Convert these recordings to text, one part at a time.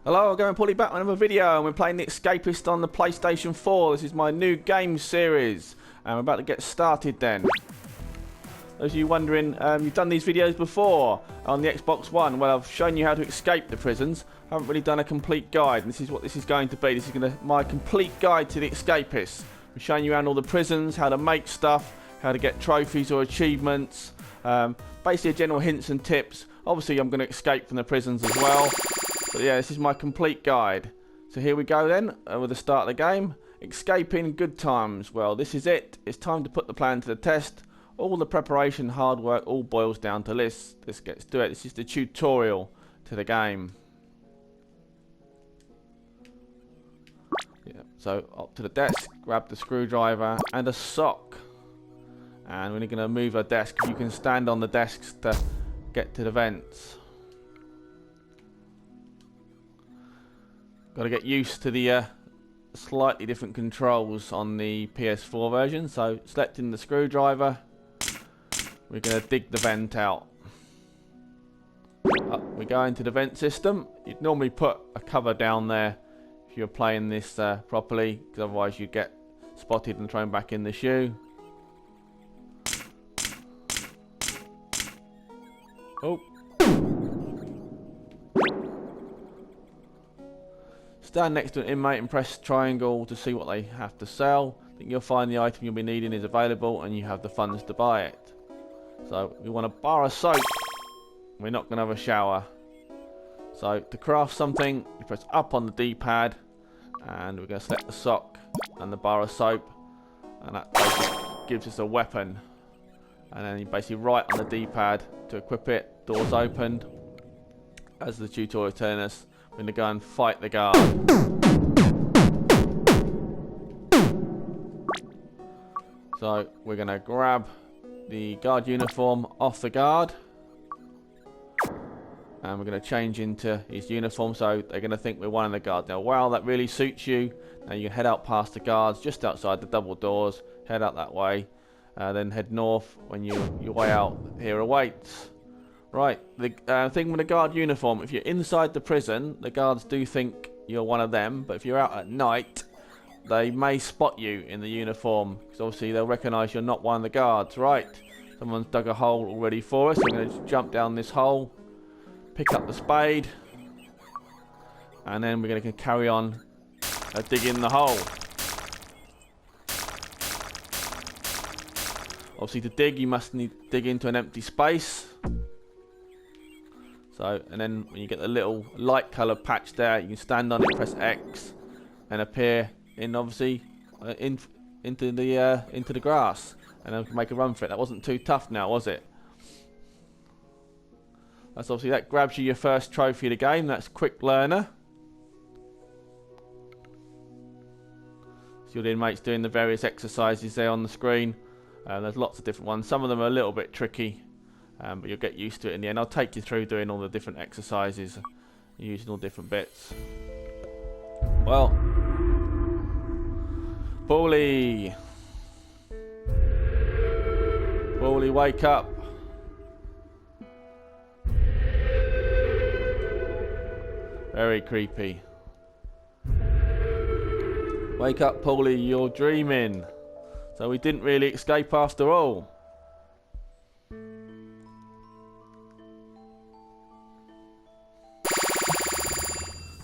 Hello, I'm going Pauly back with another video, and we're playing the Escapists on the PlayStation 4. This is my new game series, and we're about to get started then. Those of you wondering, you've done these videos before on the Xbox One. Well, I've shown you how to escape the prisons. I haven't really done a complete guide, and this is what this is going to be. This is my complete guide to the Escapists. I'm showing you around all the prisons, how to make stuff, how to get trophies or achievements, basically general hints and tips. Obviously, I'm going to escape from the prisons as well. But yeah, this is my complete guide. So here we go then, with the start of the game. Escaping good times. Well, this is it. It's time to put the plan to the test. All the preparation, hard work, all boils down to this. Let's get to it. This is the tutorial to the game. Yeah, so up to the desk, grab the screwdriver and a sock. And we're going to move our desk. You can stand on the desks to get to the vents. Got to get used to the slightly different controls on the PS4 version. So, selecting the screwdriver, we're going to dig the vent out. Up we go into the vent system. You'd normally put a cover down there if you're playing this properly, because otherwise you'd get spotted and thrown back in the shoe. Oh. Stand next to an inmate and press triangle to see what they have to sell. Then you'll find the item you'll be needing is available and you have the funds to buy it. So we want a bar of soap. We're not going to have a shower. So to craft something, you press up on the D-pad and we're going to select the sock and the bar of soap, and that basically gives us a weapon. And then you basically right on the D-pad to equip it. Doors opened. As the tutorial is telling us, we're going to go and fight the guard. So we're going to grab the guard uniform off the guard. And we're going to change into his uniform, so they're going to think we're one of the guards. Now, while that really suits you, now you can head out past the guards, just outside the double doors. Head out that way. Then head north when your way out here awaits. Right, the thing with the guard uniform, if you're inside the prison, the guards do think you're one of them, but if you're out at night, they may spot you in the uniform, because obviously they'll recognise you're not one of the guards. Right, someone's dug a hole already for us. I'm going to jump down this hole, pick up the spade, and then we're going to carry on digging the hole. Obviously to dig, you must dig into an empty space. So, and then when you get the little light coloured patch there, you can stand on it, press X, and appear in obviously into the grass, and then make a run for it. That wasn't too tough now, was it? That's obviously, that grabs you your first trophy of the game. That's Quick Learner. So your inmates doing the various exercises there on the screen. There's lots of different ones. Some of them are a little bit tricky. But you'll get used to it in the end. I'll take you through doing all the different exercises, using all different bits. Well, Pauly, wake up. Very creepy. Wake up, Pauly, you're dreaming. So we didn't really escape after all.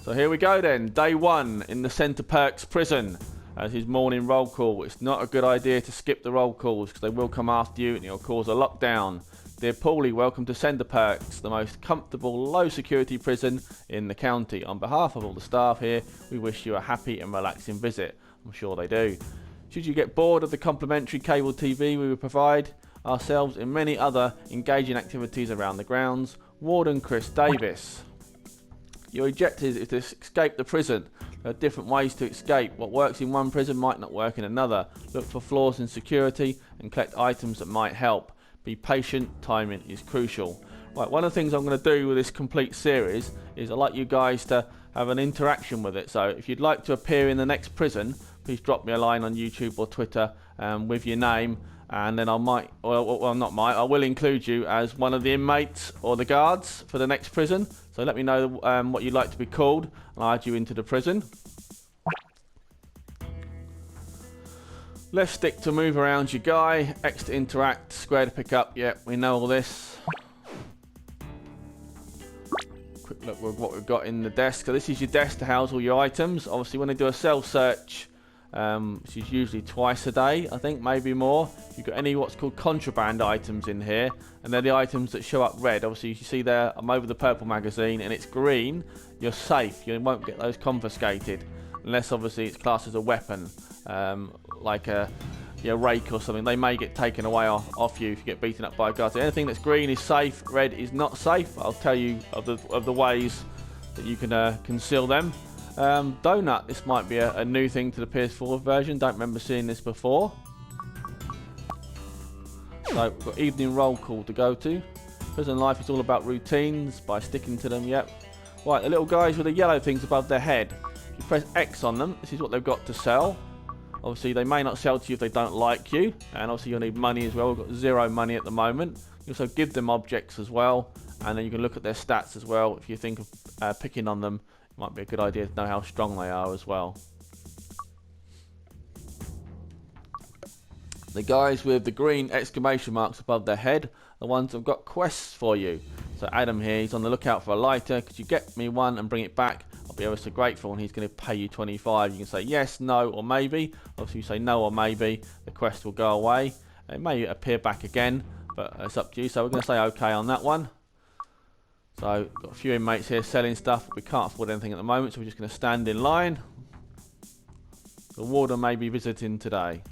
So here we go then, day one in the Centre Perks prison. As his morning roll call. It's not a good idea to skip the roll calls, because they will come after you and it'll cause a lockdown. Dear Pauly, welcome to Centre Perks, the most comfortable, low security prison in the county. On behalf of all the staff here, we wish you a happy and relaxing visit. I'm sure they do. Should you get bored of the complimentary cable TV we will provide ourselves in many other engaging activities around the grounds, Warden Chris Davis. Your objective is to escape the prison. There are different ways to escape. What works in one prison might not work in another. Look for flaws in security and collect items that might help. Be patient, timing is crucial. Right, one of the things I'm going to do with this complete series is I'd like you guys to have an interaction with it. So if you'd like to appear in the next prison, please drop me a line on YouTube or Twitter with your name, and then I will include you as one of the inmates or the guards for the next prison. So let me know what you'd like to be called, and I'll add you into the prison. Left stick to move around your guy, X to interact, square to pick up. Yep, we know all this. Quick look with what we've got in the desk. So this is your desk to house all your items. Obviously when they do a cell search, which is usually twice a day, I think, maybe more. You've got any what's called contraband items in here, and they're the items that show up red. Obviously you see there, I'm over the purple magazine and it's green, you're safe. You won't get those confiscated, unless obviously it's classed as a weapon. Like a rake or something. They may get taken away off you if you get beaten up by a guard. So anything that's green is safe, red is not safe. I'll tell you of the ways that you can conceal them. Donut, this might be a new thing to the PS4 version. Don't remember seeing this before. So we've got evening roll call to go to. Prison life is all about routines by sticking to them. Yep. Right, the little guys with the yellow things above their head. If you press X on them, this is what they've got to sell. Obviously, they may not sell to you if they don't like you, and obviously you'll need money as well. We've got 0 money at the moment. You also give them objects as well, and then you can look at their stats as well. If you think of picking on them, it might be a good idea to know how strong they are as well. The guys with the green exclamation marks above their head, the ones that have got quests for you. So Adam here, he's on the lookout for a lighter. Could you get me one and bring it back? I'll be ever so grateful, and he's going to pay you 25. You can say yes, no, or maybe. Obviously, you say no or maybe, the quest will go away. It may appear back again, but it's up to you. So we're going to say okay on that one. So got a few inmates here selling stuff. We can't afford anything at the moment, so we're just going to stand in line. The warden may be visiting today.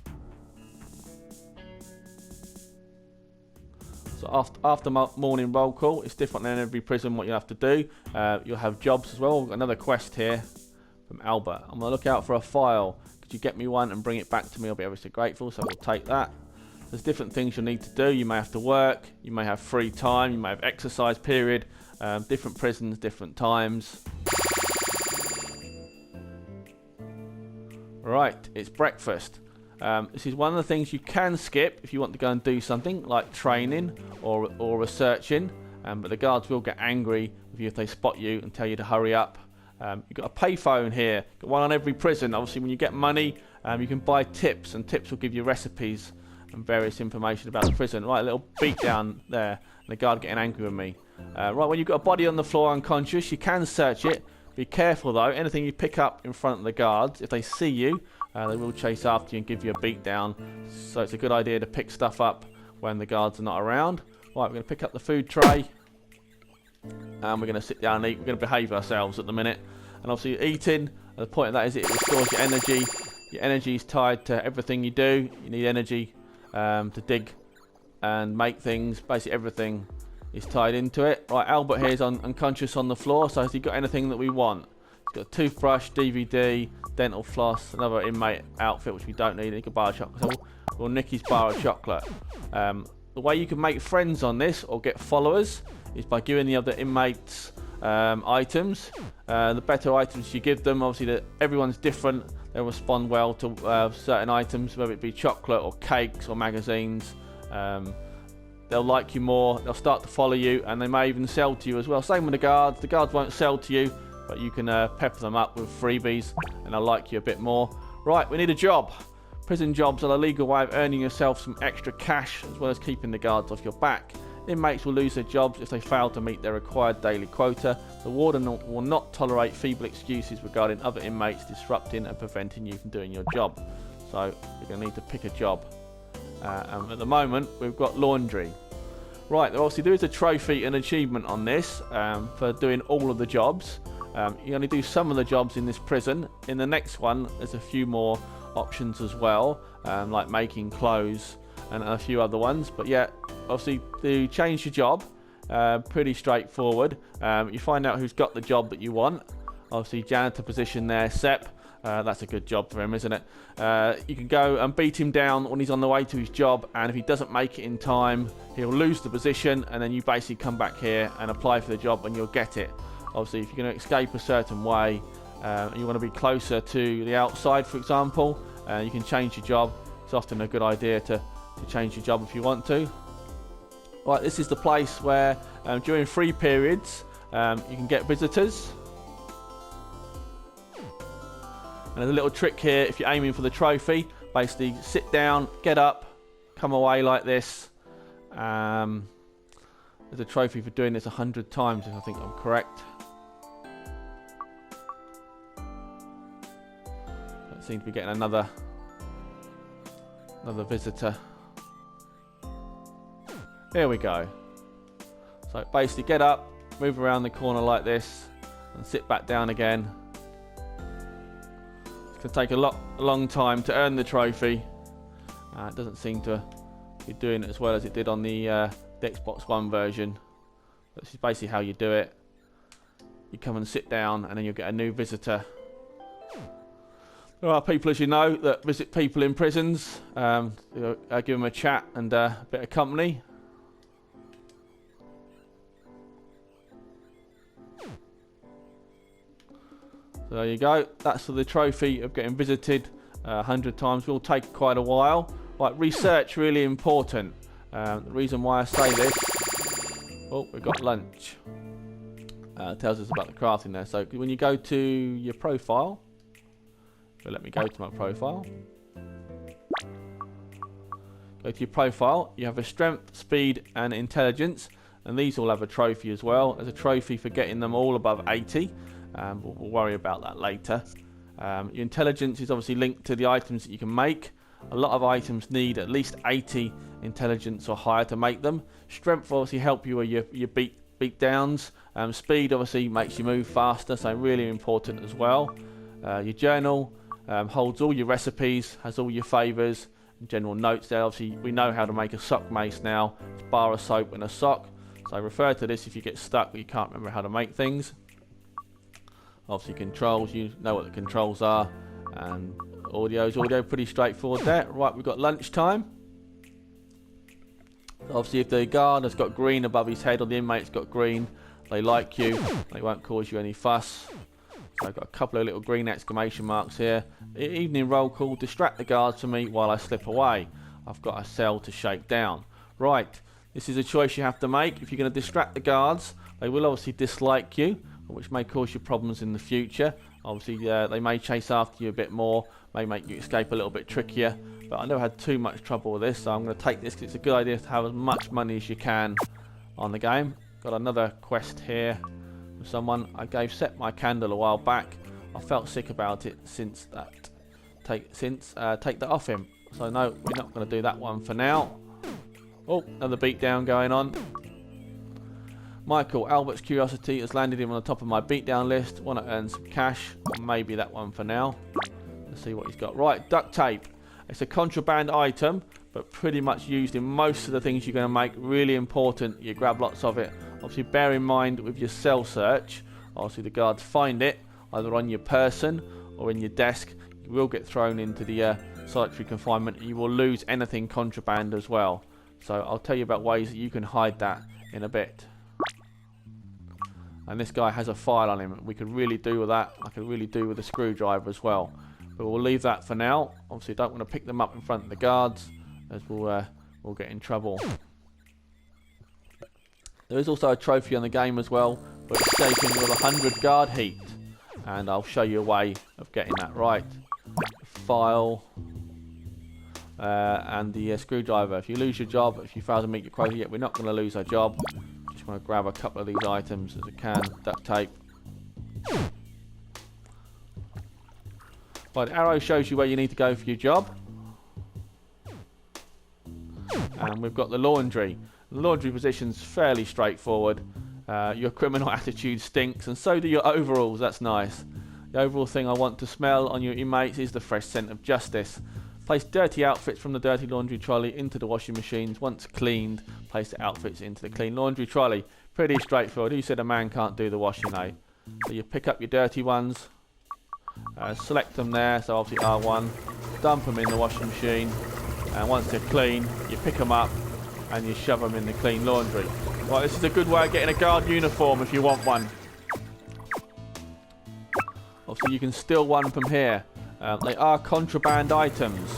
So after morning roll call, it's different than every prison what you have to do. You'll have jobs as well. We've got another quest here from Albert. I'm going to look out for a file. Could you get me one and bring it back to me? I'll be ever so grateful, so we'll take that. There's different things you'll need to do. You may have to work. You may have free time. You may have exercise period. Different prisons, different times. Right, it's breakfast. This is one of the things you can skip if you want to go and do something like training or researching, but the guards will get angry with you if they spot you and tell you to hurry up. You've got a payphone here, got one on every prison. Obviously when you get money, you can buy tips, and tips will give you recipes and various information about the prison. Right, a little beat down there, and the guard getting angry with me. Right, when you've got a body on the floor unconscious, you can search it. Be careful though, anything you pick up in front of the guards, if they see you, they will chase after you and give you a beat down. So it's a good idea to pick stuff up when the guards are not around. Right, we're going to pick up the food tray, and we're going to sit down and eat. We're going to behave ourselves at the minute. And obviously eating, the point of that is it restores your energy. Your energy is tied to everything you do. You need energy to dig and make things. Basically everything is tied into it. Right, Albert here is unconscious on the floor, so has he got anything that we want? He's got a toothbrush, DVD, dental floss, another inmate outfit which we don't need. He can buy a chocolate. We'll nick his bar of chocolate. The way you can make friends on this or get followers is by giving the other inmates items. The better items you give them, obviously everyone's different. They'll respond well to certain items, whether it be chocolate or cakes or magazines. They'll like you more, they'll start to follow you, and they may even sell to you as well. Same with the guards. The guards won't sell to you, but you can pepper them up with freebies, and they'll like you a bit more. Right, we need a job. Prison jobs are a legal way of earning yourself some extra cash, as well as keeping the guards off your back. Inmates will lose their jobs if they fail to meet their required daily quota. The warden will not tolerate feeble excuses regarding other inmates disrupting and preventing you from doing your job. So you're going to need to pick a job. And at the moment, we've got laundry. Right, obviously there is a trophy and achievement on this for doing all of the jobs. You only do some of the jobs in this prison. In the next one, there's a few more options as well, like making clothes and a few other ones. But yeah, obviously to change your job, pretty straightforward. You find out who's got the job that you want. Obviously janitor position there, Sep. That's a good job for him, isn't it? You can go and beat him down when he's on the way to his job, and if he doesn't make it in time, he'll lose the position, and then you basically come back here and apply for the job and you'll get it. Obviously, if you're going to escape a certain way, and you want to be closer to the outside, for example, you can change your job. It's often a good idea to change your job if you want to. Right, this is the place where during free periods, you can get visitors. And there's a little trick here if you're aiming for the trophy. Basically, sit down, get up, come away like this. There's a trophy for doing this 100 times, if I think I'm correct. I seem to be getting another visitor. Here we go. So basically, get up, move around the corner like this, and sit back down again. It's going to take a long time to earn the trophy. It doesn't seem to be doing it as well as it did on the Xbox One version. But this is basically how you do it. You come and sit down, and then you'll get a new visitor. There are people, as you know, that visit people in prisons. Give them a chat and a bit of company. So there you go. That's for the trophy of getting visited 100 times. Will take quite a while. Like, research really important. The reason why I say this. Oh, we've got lunch. Tells us about the crafting there. So when you go to your profile. So let me go to my profile. Go to your profile. You have a strength, speed, and intelligence, and these all have a trophy as well. There's a trophy for getting them all above 80. We'll worry about that later. Your intelligence is obviously linked to the items that you can make. A lot of items need at least 80 intelligence or higher to make them. Strength will obviously help you with your beat downs. Speed obviously makes you move faster, so really important as well. Your journal holds all your recipes, has all your favours and general notes there. Obviously, we know how to make a sock mace now. It's a bar of soap and a sock. So refer to this if you get stuck but you can't remember how to make things. Obviously, controls, you know what the controls are. And audio, pretty straightforward there. Right, we've got lunchtime. Obviously, if the guard has got green above his head or the inmate's got green, they like you. They won't cause you any fuss. So I've got a couple of little green exclamation marks here. Evening roll call, distract the guards from me while I slip away. I've got a cell to shake down. Right, this is a choice you have to make. If you're going to distract the guards, they will obviously dislike you, which may cause you problems in the future. Obviously, they may chase after you a bit more, may make you escape a little bit trickier. But I never had too much trouble with this, so I'm going to take this because it's a good idea to have as much money as you can on the game. Got another quest here. Someone I gave Set my candle a while back. I felt sick about it since that. Take that off him. So no, we're not going to do that one for now. Oh, another beatdown going on. Michael, Albert's curiosity has landed him on the top of my beatdown list. Want to earn some cash? Maybe that one for now. Let's see what he's got. Right, duct tape. It's a contraband item, but pretty much used in most of the things you're going to make. Really important. You grab lots of it. Obviously, bear in mind with your cell search, obviously the guards find it either on your person or in your desk. You will get thrown into the solitary confinement. You will lose anything contraband as well. So I'll tell you about ways that you can hide that in a bit. And this guy has a file on him. We could really do with that. I could really do with a screwdriver as well. But we'll leave that for now. Obviously, don't want to pick them up in front of the guards, as we'll get in trouble. There is also a trophy on the game as well for escaping with 100 guard heat. And I'll show you a way of getting that right. File and the screwdriver. If you lose your job, if you fail to meet your quota, yet we're not going to lose our job. Just want to grab a couple of these items as I can. Duct tape. Right, the arrow shows you where you need to go for your job. And we've got the laundry. The laundry position's fairly straightforward. Your criminal attitude stinks, and so do your overalls. That's nice. The overall thing I want to smell on your inmates is the fresh scent of justice. Place dirty outfits from the dirty laundry trolley into the washing machines. Once cleaned, place the outfits into the clean laundry trolley. Pretty straightforward. Who said a man can't do the washing, eh? So you pick up your dirty ones, select them there, so obviously R1, dump them in the washing machine, and once they're clean, you pick them up and you shove them in the clean laundry. Right, this is a good way of getting a guard uniform if you want one. Obviously, you can steal one from here. They are contraband items,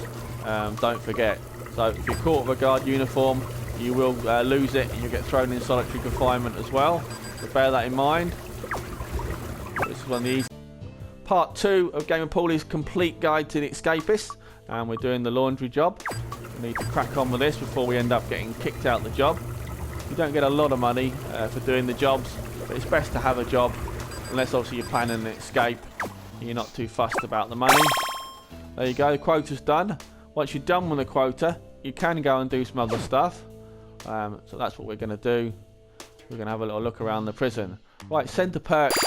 don't forget. So if you're caught with a guard uniform, you will lose it and you'll get thrown in solitary confinement as well. So bear that in mind. This is one of the easy. Part 2 of Game of Pauly's complete guide to the Escapists, and we're doing the laundry job. We need to crack on with this before we end up getting kicked out the job. You don't get a lot of money for doing the jobs, but it's best to have a job, unless obviously you're planning an escape and you're not too fussed about the money. There you go, the quota's done. Once you're done with the quota, you can go and do some other stuff. So that's what we're going to do. We're going to have a little look around the prison. Right, Centre Perks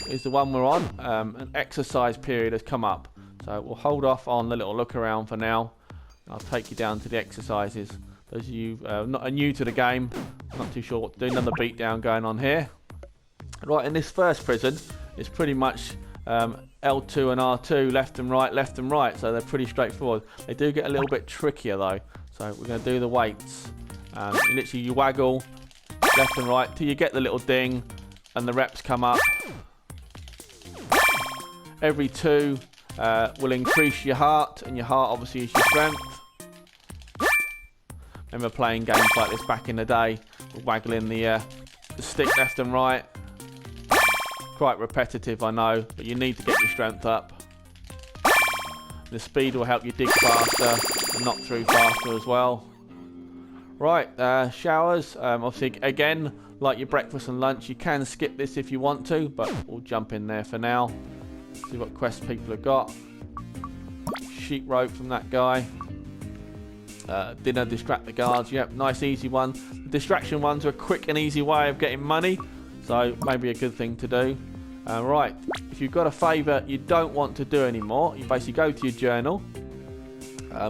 is the one we're on. An exercise period has come up. So we'll hold off on the little look around for now. I'll take you down to the exercises. Those of you not new to the game, not too sure what to do. Another beatdown going on here. Right, in this first prison, it's pretty much L2 and R2, left and right, so they're pretty straightforward. They do get a little bit trickier though, so we're going to do the weights. You waggle left and right till you get the little ding and the reps come up. Every 2 will increase your heart, and your heart obviously is your strength. Remember playing games like this back in the day, waggling the stick left and right. Quite repetitive, I know, but you need to get your strength up. The speed will help you dig faster and knock through faster as well. Right, showers. Obviously, again, like your breakfast and lunch, you can skip this if you want to, but we'll jump in there for now. See what quests people have got. Sheep rope from that guy. Dinner, distract the guards. Yep, nice easy one. The distraction ones are a quick and easy way of getting money, so maybe a good thing to do. Right, if you've got a favour you don't want to do anymore, you basically go to your journal,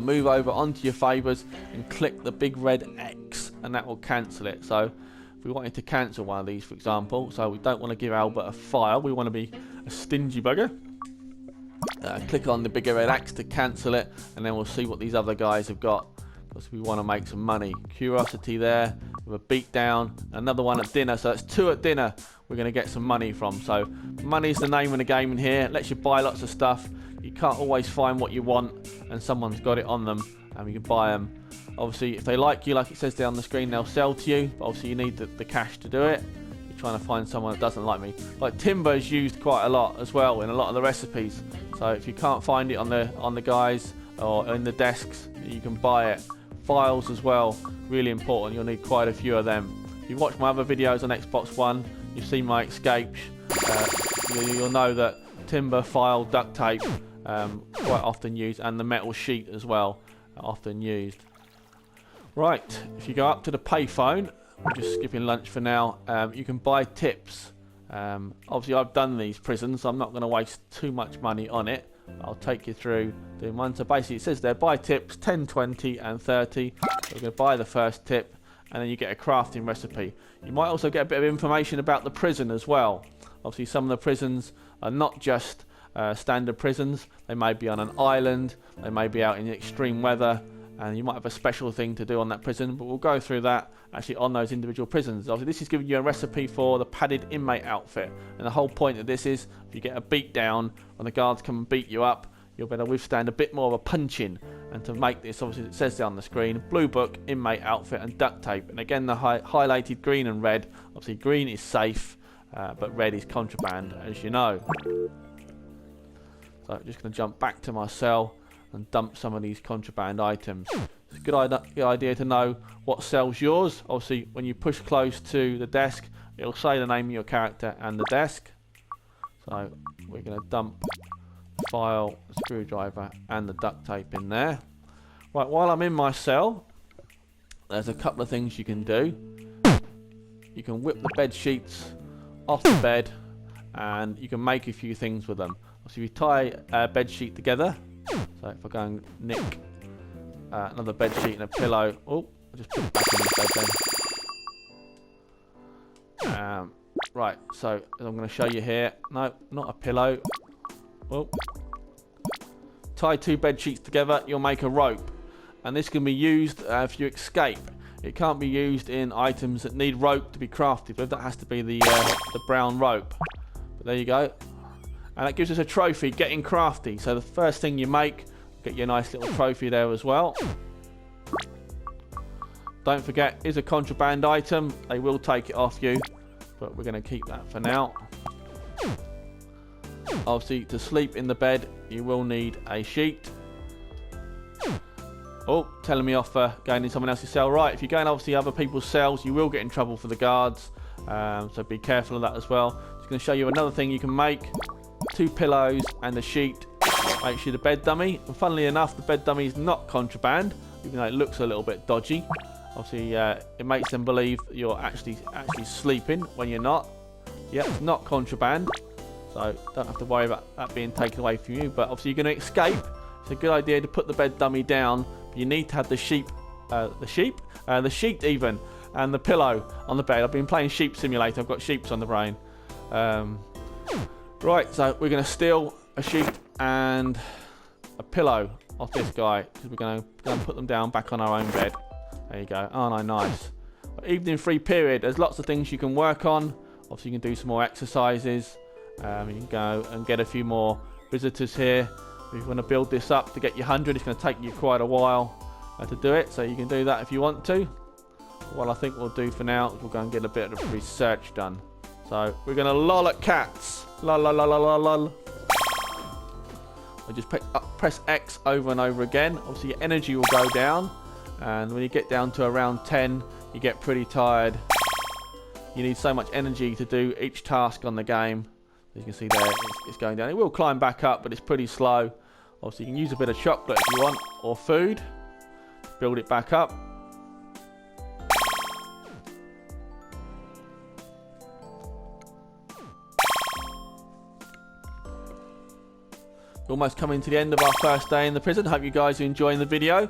move over onto your favours and click the big red X, and that will cancel it. So if we wanted to cancel one of these, for example, so we don't want to give Albert a file, we want to be a stingy bugger, click on the bigger red X to cancel it, and then we'll see what these other guys have got, because we want to make some money. Curiosity there, with a beat down, another one at dinner, so that's 2 at dinner we're going to get some money from. So money's the name of the game in here. It lets you buy lots of stuff. You can't always find what you want, and someone's got it on them, and you can buy them. Obviously, if they like you, like it says down the screen, they'll sell to you, but obviously you need the cash to do it. You're trying to find someone that doesn't like me. Like timber is used quite a lot as well in a lot of the recipes, so if you can't find it on the guys or in the desks, you can buy it. Files as well, really important. You'll need quite a few of them. If you've watched my other videos on Xbox One, you've seen my escapes, you'll know that timber, file, duct tape quite often used, and the metal sheet as well often used. Right, if you go up to the payphone, we're just skipping lunch for now, you can buy tips. Obviously I've done these prisons, so I'm not going to waste too much money on it. I'll take you through doing one. So basically it says there, buy tips 10, 20 and 30. So we're going to buy the first tip, and then you get a crafting recipe. You might also get a bit of information about the prison as well. Obviously some of the prisons are not just standard prisons. They may be on an island, they may be out in extreme weather, and you might have a special thing to do on that prison, but we'll go through that actually on those individual prisons. Obviously this is giving you a recipe for the padded inmate outfit, and the whole point of this is if you get a beat down when the guards come and beat you up, you'll better withstand a bit more of a punching. And to make this, obviously it says there on the screen, blue book, inmate outfit and duct tape, and again the highlighted green and red. Obviously green is safe, but red is contraband, as you know. So I'm just going to jump back to my cell and dump some of these contraband items. It's a good idea to know what cell's yours. Obviously when you push close to the desk, it'll say the name of your character and the desk. So we're going to dump the file, the screwdriver and the duct tape in there. Right, while I'm in my cell, there's a couple of things you can do. You can whip the bed sheets off the bed, and you can make a few things with them. So you tie a bed sheet together. So if I go and nick another bed sheet and a pillow, oh, I'll just put it back in this bed then. Right, so as I'm going to show you here, no, not a pillow. Oh. Tie 2 bed sheets together, you'll make a rope, and this can be used if you escape. It can't be used in items that need rope to be crafted with. That has to be the brown rope. But there you go. And that gives us a trophy, getting crafty. So the first thing you make, get you a nice little trophy there as well. Don't forget, is a contraband item. They will take it off you, but we're going to keep that for now. Obviously, to sleep in the bed, you will need a sheet. Oh, telling me off for going in someone else's cell. Right, if you're going obviously other people's cells, you will get in trouble for the guards. So be careful of that as well. Just going to show you another thing you can make. 2 pillows and a sheet. Makes you the bed dummy. And funnily enough, the bed dummy is not contraband, even though it looks a little bit dodgy. Obviously, it makes them believe you're actually sleeping when you're not. Yeah, it's not contraband. So don't have to worry about that being taken away from you. But obviously you're going to escape. It's a good idea to put the bed dummy down. But you need to have the sheet even, and the pillow on the bed. I've been playing Sheep Simulator. I've got sheeps on the brain. Right, so we're going to steal a sheep and a pillow off this guy, because we're going to put them down back on our own bed. There you go. Oh no, nice. Evening free period. There's lots of things you can work on. Obviously, you can do some more exercises. You can go and get a few more visitors here. If you want to build this up to get your 100, it's going to take you quite a while to do it. So you can do that if you want to. What I think we'll do for now is we'll go and get a bit of research done. So we're going to lol at cats. Lol, lol, lol, lol, lol. I just press X over and over again. Obviously, your energy will go down. And when you get down to around 10, you get pretty tired. You need so much energy to do each task on the game. As you can see there, it's going down. It will climb back up, but it's pretty slow. Obviously, you can use a bit of chocolate if you want, or food. Build it back up. We're almost coming to the end of our first day in the prison. Hope you guys are enjoying the video.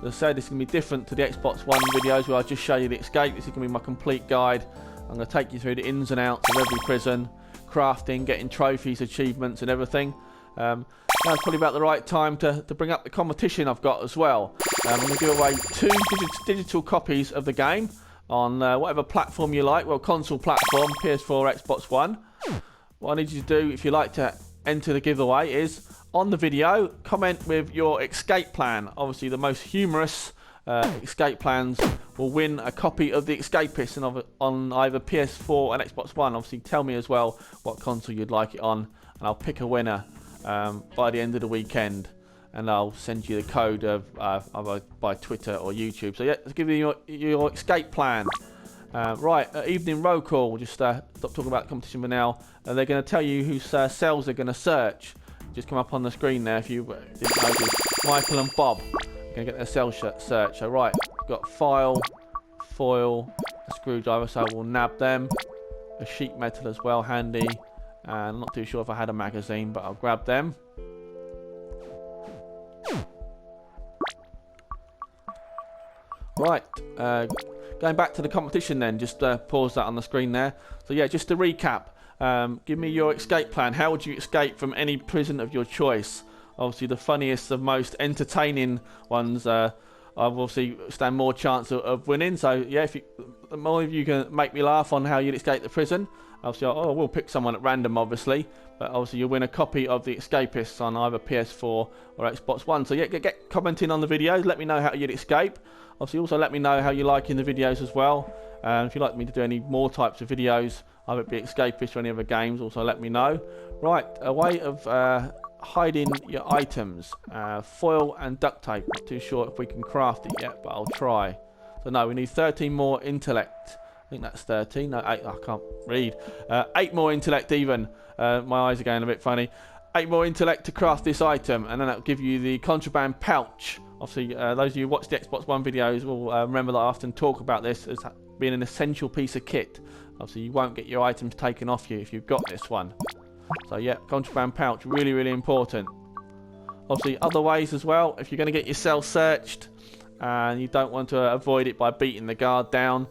As I said, this is going to be different to the Xbox One videos where I just show you the escape. This is going to be my complete guide. I'm going to take you through the ins and outs of every prison, crafting, getting trophies, achievements and everything. Now it's probably about the right time to bring up the competition I've got as well. I'm going to give away 2 digital copies of the game on whatever platform you like. Well, console platform, PS4, Xbox One. What I need you to do, if you like to enter the giveaway, is on the video, comment with your escape plan. Obviously, the most humorous escape plans will win a copy of the Escapists on either PS4 and Xbox One. Obviously, tell me as well what console you'd like it on, and I'll pick a winner by the end of the weekend, and I'll send you the code either by Twitter or YouTube. So yeah, let's give you your escape plan. Right, evening roll call. We'll just stop talking about the competition for now. They're going to tell you whose cells they're going to search. Just come up on the screen there if you didn't notice. Michael and Bob are going to get their cell search. So right, we've got file, foil, a screwdriver, so we'll nab them. A sheet metal as well, handy. And I'm not too sure if I had a magazine, but I'll grab them. Right, going back to the competition then, just pause that on the screen there. So yeah, just to recap, give me your escape plan. How would you escape from any prison of your choice? Obviously the funniest, the most entertaining ones obviously stand more chance of winning. So yeah, if the more of you can make me laugh on how you'd escape the prison, obviously we'll pick someone at random obviously, but obviously you'll win a copy of the Escapists on either PS4 or Xbox One. So yeah, get commenting on the videos, let me know how you'd escape. Obviously also let me know how you're liking the videos as well. If you'd like me to do any more types of videos, either it be Escapists or any other games, also let me know. Right, a way of hiding your items. Foil and duct tape. Not too sure if we can craft it yet, but I'll try. So no, we need 13 more intellect. I think that's 13. No, 8. I can't read. 8 more intellect even. My eyes are going a bit funny. 8 more intellect to craft this item, and then that'll give you the contraband pouch. Obviously, those of you who watch the Xbox One videos will remember that I often talk about this as being an essential piece of kit. Obviously, you won't get your items taken off you if you've got this one. So yeah, contraband pouch, really, really important. Obviously, other ways as well. If you're going to get your cell searched and you don't want to avoid it by beating the guard down,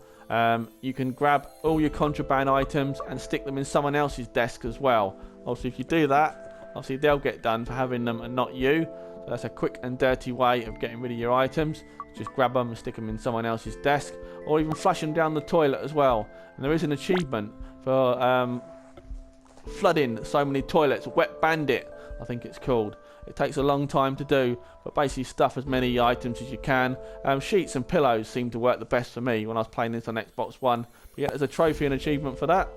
you can grab all your contraband items and stick them in someone else's desk as well. Obviously, if you do that, obviously they'll get done for having them and not you. So that's a quick and dirty way of getting rid of your items. Just grab them and stick them in someone else's desk, or even flush them down the toilet as well. And there is an achievement for flooding so many toilets. Wet Bandit, I think it's called. It takes a long time to do, but basically stuff as many items as you can. Sheets and pillows seem to work the best for me when I was playing this on Xbox One. But yeah, there's a trophy and achievement for that.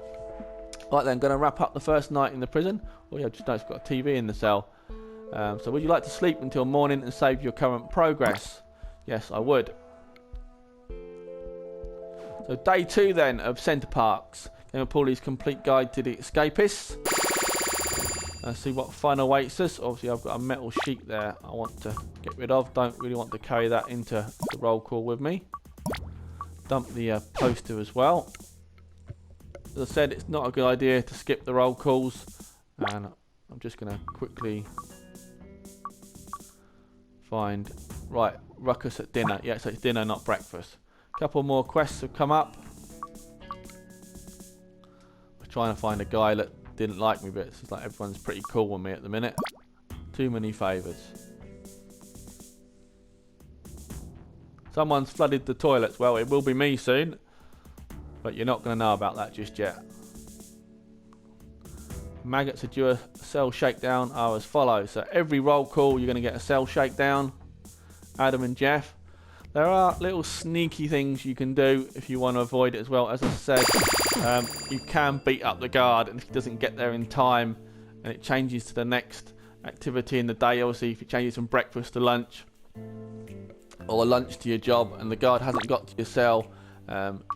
Right then, I'm going to wrap up the first night in the prison. Oh yeah, just noticed I've got a TV in the cell. So would you like to sleep until morning and save your current progress? Yes, I would. So day 2 then of Centre Parks. Game of Pauly's complete guide to the Escapists. Let's see what fun awaits us. Obviously I've got a metal sheet there I want to get rid of. Don't really want to carry that into the roll call with me. Dump the poster as well. As I said, it's not a good idea to skip the roll calls. And I'm just going to quickly find... Right, ruckus at dinner. Yeah, so it's dinner, not breakfast. A couple more quests have come up. I'm trying to find a guy that didn't like me, but it's like everyone's pretty cool with me at the minute. Too many favours. Someone's flooded the toilets. Well, it will be me soon, but you're not going to know about that just yet. Maggots are due a cell shakedown are as follows. So every roll call you're going to get a cell shakedown. Adam and Jeff. There are little sneaky things you can do if you want to avoid it as well. As I said, you can beat up the guard, and if he doesn't get there in time and it changes to the next activity in the day, obviously if it changes from breakfast to lunch or lunch to your job and the guard hasn't got to your cell,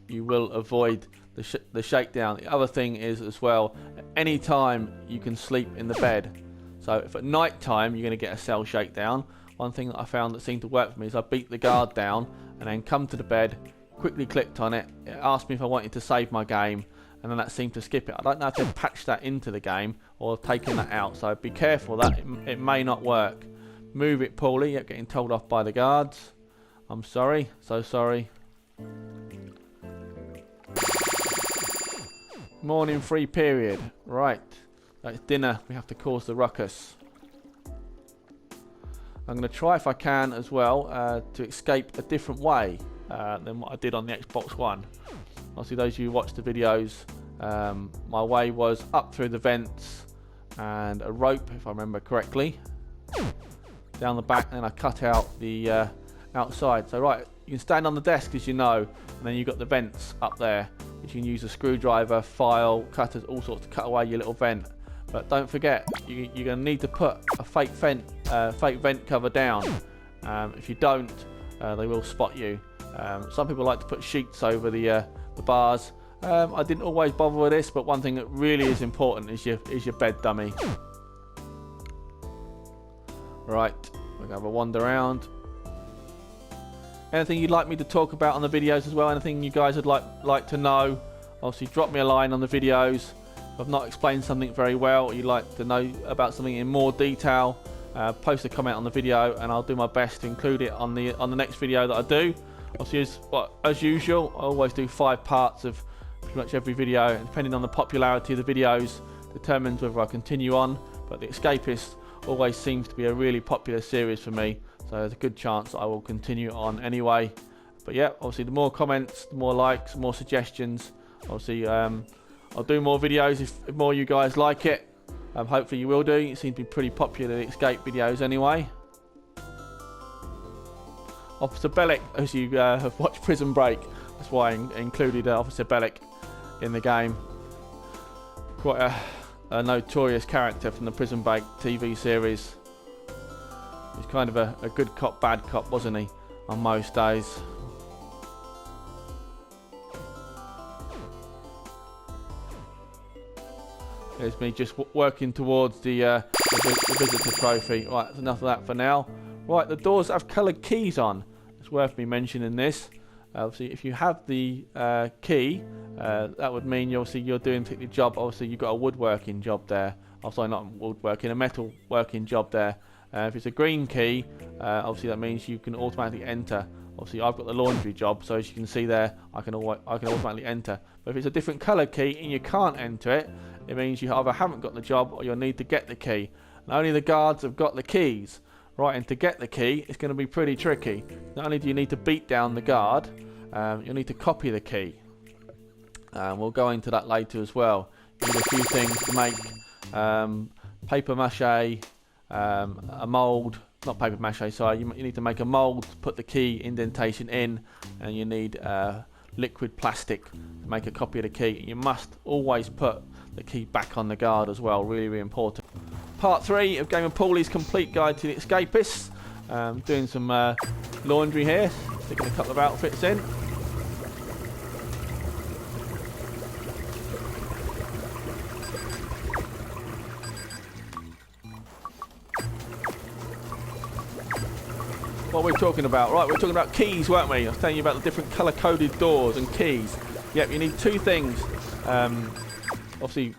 you will avoid the shakedown. The other thing is as well, at any time you can sleep in the bed. So if at night time you're going to get a cell shakedown, one thing that I found that seemed to work for me is I beat the guard down and then come to the bed, quickly clicked on it. It asked me if I wanted to save my game, and then that seemed to skip it. I don't know if they've patched that into the game or taken that out, so be careful that it may not work. Move it, Pauly. Yep, getting told off by the guards. I'm sorry, so sorry. Morning free period. Right, that's dinner. We have to cause the ruckus. I'm going to try, if I can as well, to escape a different way than what I did on the Xbox One. Obviously, those of you who watched the videos, my way was up through the vents and a rope, if I remember correctly, down the back, and I cut out the outside. So right, you can stand on the desk, as you know, and then you've got the vents up there, which you can use a screwdriver, file, cutters, all sorts to cut away your little vent. But don't forget, you're going to need to put a fake vent cover down. If you don't, they will spot you. Some people like to put sheets over the bars. I didn't always bother with this, but one thing that really is important is your bed dummy. Right, we're going to have a wander around. Anything you'd like me to talk about on the videos as well? Anything you guys would like to know? Obviously, drop me a line on the videos. If I've not explained something very well, or you'd like to know about something in more detail, post a comment on the video, and I'll do my best to include it on the next video that I do. Obviously, as usual, I always do 5 parts of pretty much every video, and depending on the popularity of the videos, determines whether I continue on. But the Escapists always seems to be a really popular series for me, so there's a good chance I will continue on anyway. But yeah, obviously, the more comments, the more likes, more suggestions. Obviously, I'll do more videos if more you guys like it. Hopefully you will do. You seem to be pretty popular, the escape videos anyway. Officer Bellick, as you have watched Prison Break, that's why I included Officer Bellick in the game. Quite a notorious character from the Prison Break TV series. He's kind of a good cop, bad cop, wasn't he, on most days. There's me just working towards the visitor trophy. Right, that's enough of that for now. Right, the doors have coloured keys on. It's worth me mentioning this. Obviously, if you have the key, that would mean obviously you're doing a particular job. Obviously, you've got a woodworking job there. Oh, sorry, not woodworking, a metal working job there. If it's a green key, obviously that means you can automatically enter. Obviously, I've got the laundry job, so as you can see there, I can automatically enter. But if it's a different colour key and you can't enter it, it means you either haven't got the job or you'll need to get the key. And only the guards have got the keys. Right, and to get the key, it's going to be pretty tricky. Not only do you need to beat down the guard, you'll need to copy the key. We'll go into that later as well. You need a few things to make paper mache, a mould, not paper mache, sorry, you need to make a mould to put the key indentation in, and you need liquid plastic to make a copy of the key. You must always put the key back on the guard as well, really, really important. Part 3 of Game of Pauly's complete guide to the Escapists. Doing some laundry here, sticking a couple of outfits in. What are we talking about? Right, we're talking about keys, weren't we? I was telling you about the different colour-coded doors and keys. Yep, you need 2 things. Obviously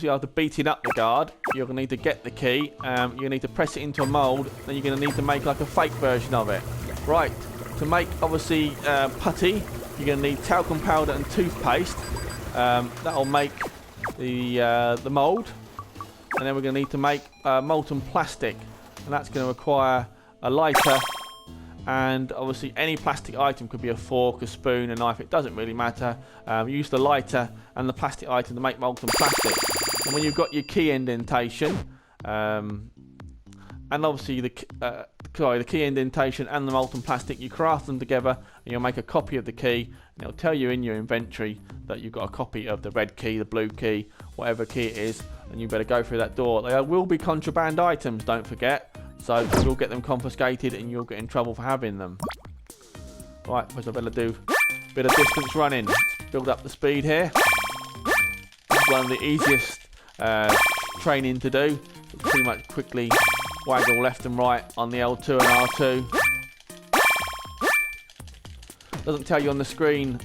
after beating up the guard, you're going to need to get the key. You're going to need to press it into a mould. Then you're going to need to make like a fake version of it. Right, to make obviously putty, you're going to need talcum powder and toothpaste. That'll make the mould. And then we're going to need to make molten plastic. And that's going to require a lighter. And obviously any plastic item, could be a fork, a spoon, a knife, it doesn't really matter. Use the lighter and the plastic item to make molten plastic. And when you've got your key indentation, and obviously the key indentation and the molten plastic, you craft them together and you'll make a copy of the key, and it'll tell you in your inventory that you've got a copy of the red key, the blue key, whatever key it is, and you better go through that door. They will be contraband items, don't forget. So you'll get them confiscated and you'll get in trouble for having them. Right, suppose I better do a bit of distance running. Build up the speed here. It's one of the easiest training to do. Pretty much quickly waggle left and right on the L2 and R2. Doesn't tell you on the screen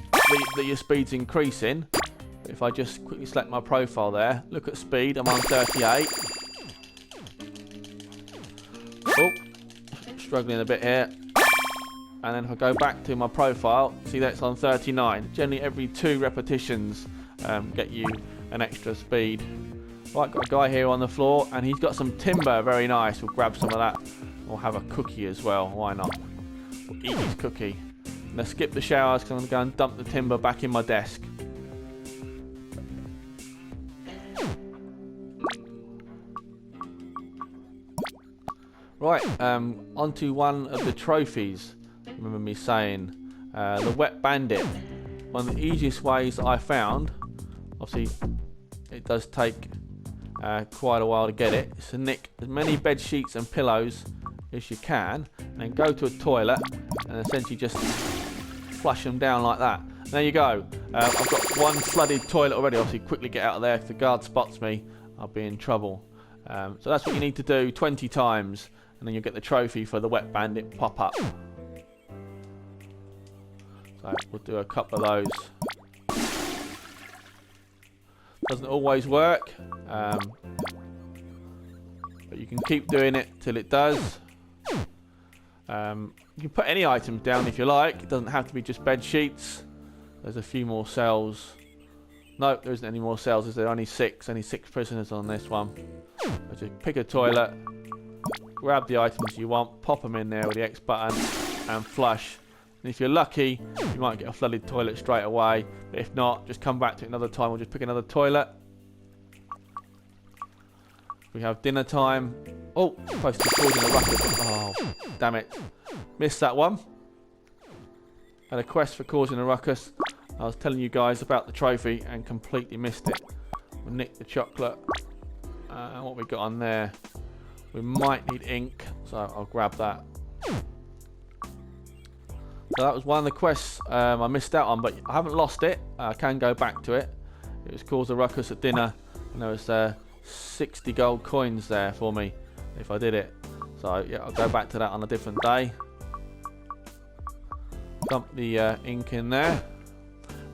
that your speed's increasing. But if I just quickly select my profile there, look at speed, I'm on 38. Oh, struggling a bit here. And then if I go back to my profile, see that's on 39. Generally every 2 repetitions get you an extra speed. Right, got a guy here on the floor and he's got some timber, very nice. We'll grab some of that. We'll have a cookie as well, why not? We'll eat his cookie. Now skip the showers because I'm going to go and dump the timber back in my desk. Right, onto one of the trophies. Remember me saying the wet bandit. One of the easiest ways that I found. Obviously, it does take quite a while to get it. Is to nick as many bed sheets and pillows as you can, and then go to a toilet and essentially just flush them down like that. And there you go. I've got one flooded toilet already. Obviously, quickly get out of there. If the guard spots me, I'll be in trouble. So that's what you need to do 20 times. And then you'll get the trophy for the wet bandit pop-up. So we'll do a couple of those. Doesn't always work. But you can keep doing it till it does. You can put any items down if you like. It doesn't have to be just bed sheets. There's a few more cells. No, there isn't any more cells. Is there? Only 6. Only 6 prisoners on this one. So just pick a toilet. Grab the items you want, pop them in there with the X button and flush. And if you're lucky, you might get a flooded toilet straight away. But if not, just come back to it another time. We'll just pick another toilet. We have dinner time. Oh, supposed to be causing a ruckus. Oh, damn it. Missed that one. Had a quest for causing a ruckus. I was telling you guys about the trophy and completely missed it. We'll nick the chocolate. What we got on there? We might need ink, so I'll grab that. So that was one of the quests I missed out on, but I haven't lost it. I can go back to it. It was cause a ruckus at dinner, and there was 60 gold coins there for me if I did it. So yeah, I'll go back to that on a different day. Dump the ink in there.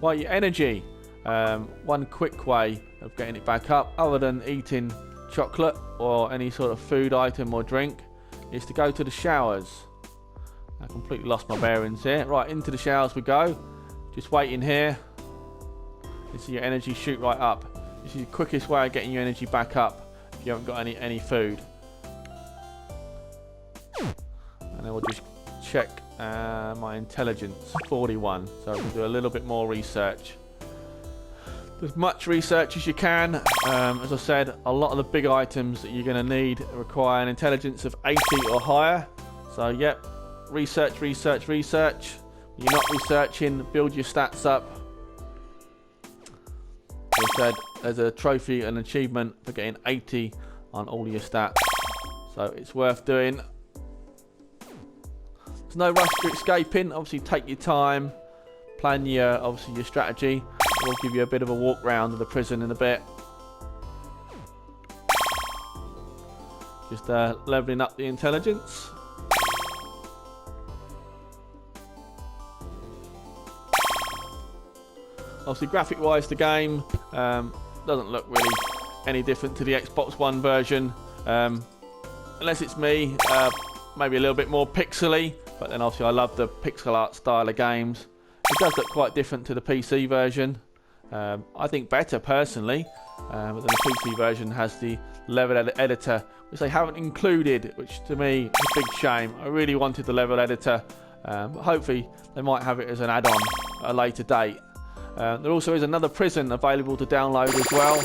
Right, your energy. One quick way of getting it back up, other than eating chocolate or any sort of food item or drink, is to go to the showers. I completely lost my bearings here. Right, into the showers we go. Just wait in here. You see your energy shoot right up. This is the quickest way of getting your energy back up if you haven't got any food. And then we'll just check my intelligence, 41. So we'll do a little bit more research. as much research as you can. As I said, a lot of the big items that you're going to need require an intelligence of 80 or higher. So, yep, research, research, research. You're not researching, build your stats up. As I said, there's a trophy, an achievement for getting 80 on all your stats. So it's worth doing. There's no rush to escaping. Obviously, take your time. Plan your, obviously, your strategy. We'll give you a bit of a walk round of the prison in a bit. Just leveling up the intelligence. Obviously, graphic-wise, the game doesn't look really any different to the Xbox One version. Unless it's me, maybe a little bit more pixely. But then, obviously, I love the pixel art style of games. It does look quite different to the PC version. I think better, personally. But then the PC version has the level editor, which they haven't included, which to me is a big shame. I really wanted the level editor. But hopefully, they might have it as an add-on at a later date. There also is another prison available to download as well,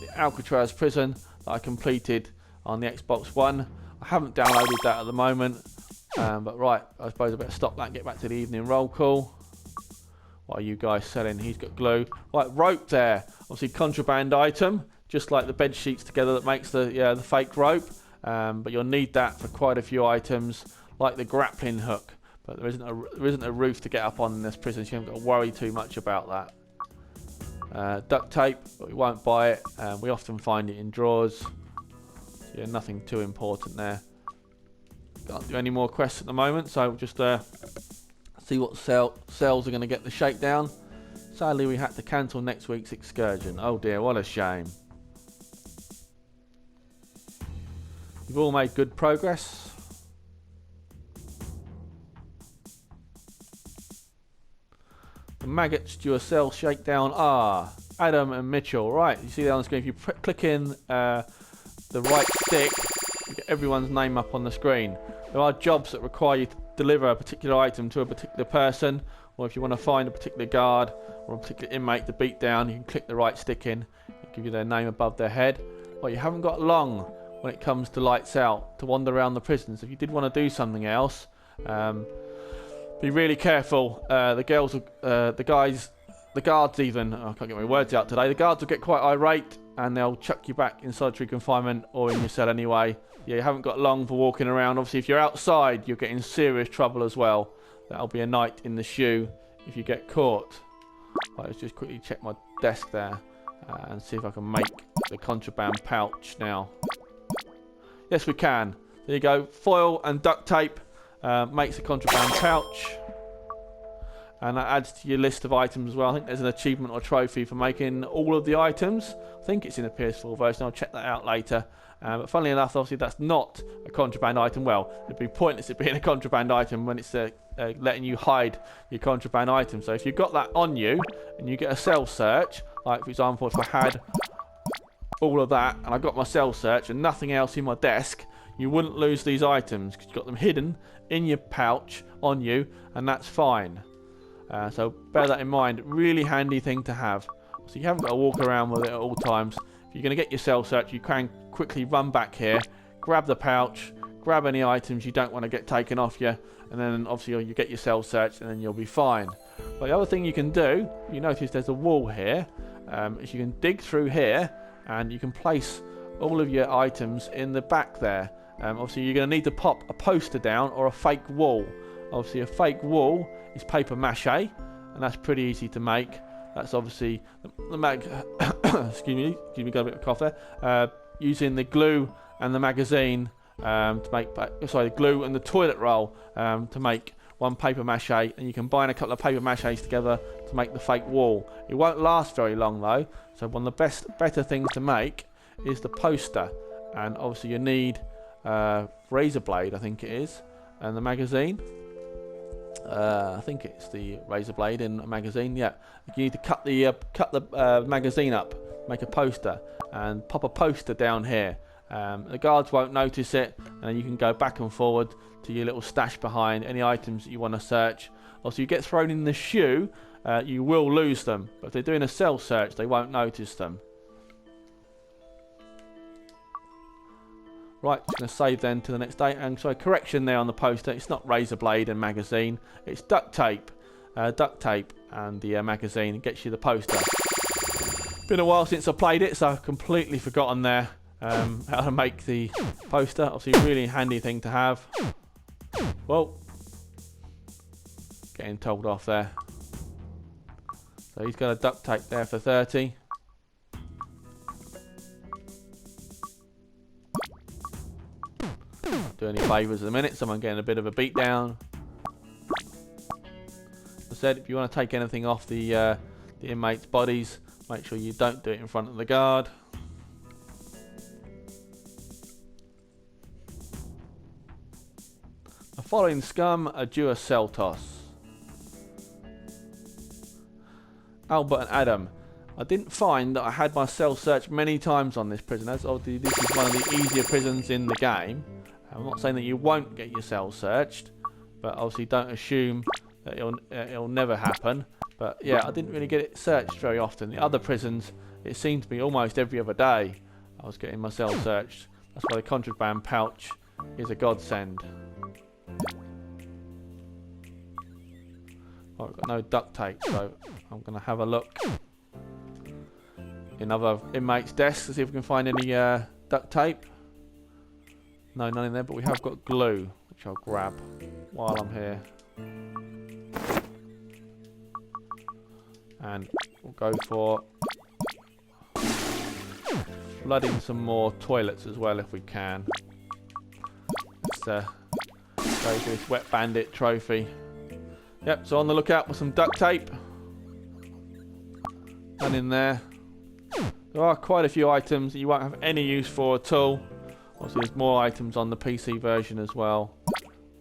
the Alcatraz prison that I completed on the Xbox One. I haven't downloaded that at the moment, but right, I suppose I better stop that and get back to the evening roll call. What are you guys selling? He's got glue. Right, rope there. Obviously contraband item, just like the bed sheets together that makes the fake rope, but you'll need that for quite a few items, like the grappling hook. But there isn't a roof to get up on in this prison, so you haven't got to worry too much about that. Duct tape, but we won't buy it. We often find it in drawers. So yeah, nothing too important there. Can't do any more quests at the moment, so we'll just see what cells are going to get the shakedown. Sadly, we had to cancel next week's excursion. Oh dear, what a shame. We've all made good progress. The maggots do a cell shakedown. Adam and Mitchell. Right, you see there on the screen. If you click in the right stick, you get everyone's name up on the screen. There are jobs that require you to deliver a particular item to a particular person, or if you want to find a particular guard or a particular inmate to beat down, you can click the right stick in. It'll give you their name above their head. Well, you haven't got long when it comes to lights out to wander around the prisons. If you did want to do something else, be really careful. The girls, the guys, the guards even, I can't get my words out today, the guards will get quite irate and they'll chuck you back in solitary confinement or in your cell anyway. Yeah, you haven't got long for walking around. Obviously, if you're outside, you'll get in serious trouble as well. That'll be a night in the shoe if you get caught. Right, let's just quickly check my desk there and see if I can make the contraband pouch now. Yes, we can. There you go. Foil and duct tape. Makes a contraband pouch, and that adds to your list of items as well. I think there's an achievement or trophy for making all of the items. I think it's in the PS4 version. I'll check that out later. But funnily enough, obviously that's not a contraband item. Well, it'd be pointless it being a contraband item when it's letting you hide your contraband item. So if you've got that on you and you get a cell search, like for example if I had all of that and I got my cell search and nothing else in my desk, you wouldn't lose these items because you've got them hidden in your pouch on you, and that's fine. So bear that in mind. Really handy thing to have. So you haven't got to walk around with it at all times. If you're going to get your cell search, you can quickly run back here, grab the pouch, grab any items you don't want to get taken off you, and then obviously you get your cell search and then you'll be fine. But the other thing you can do, you notice there's a wall here, is you can dig through here and you can place all of your items in the back there. Obviously you're going to need to pop a poster down or a fake wall. Obviously a fake wall is paper mache, and that's pretty easy to make. That's obviously excuse me, got a bit of cough there. Using the glue and the magazine to make, the glue and the toilet roll to make one paper mache, and you combine a couple of paper maches together to make the fake wall. It won't last very long though, so one of the better things to make is the poster, and obviously you need razor blade, I think it is, and the magazine. I think it's the razor blade in a magazine. Yeah, you need to cut the magazine up, make a poster, and pop a poster down here. The guards won't notice it, and you can go back and forward to your little stash behind any items that you want to search. Also, you get thrown in the shoe you will lose them. But if they're doing a cell search, they won't notice them. Right, just going to save then to the next day. And so correction there on the poster. It's not razor blade and magazine. It's duct tape. Duct tape and the magazine gets you the poster. Been a while since I played it, so I've completely forgotten there how to make the poster. Obviously, a really handy thing to have. Well, getting told off there. So he's got a duct tape there for 30. Not doing any favours at the minute. Someone getting a bit of a beat down. As I said, if you want to take anything off the inmates' bodies, make sure you don't do it in front of the guard. The following scum are due a cell toss. Albert and Adam. I didn't find that I had my cell search many times on this prison, as obviously this is one of the easier prisons in the game. I'm not saying that you won't get your cell searched, but obviously don't assume that it'll never happen. But yeah, I didn't really get it searched very often. The other prisons, it seemed to be almost every other day I was getting my cell searched. That's why the contraband pouch is a godsend. Oh, I've got no duct tape, so I'm going to have a look in other inmates' desks to see if we can find any duct tape. No, none in there, but we have got glue, which I'll grab while I'm here. And we'll go for flooding some more toilets as well if we can. Let's go for this Wet Bandit trophy. Yep, so on the lookout for some duct tape. None in there. There are quite a few items that you won't have any use for at all. Obviously there's more items on the PC version as well.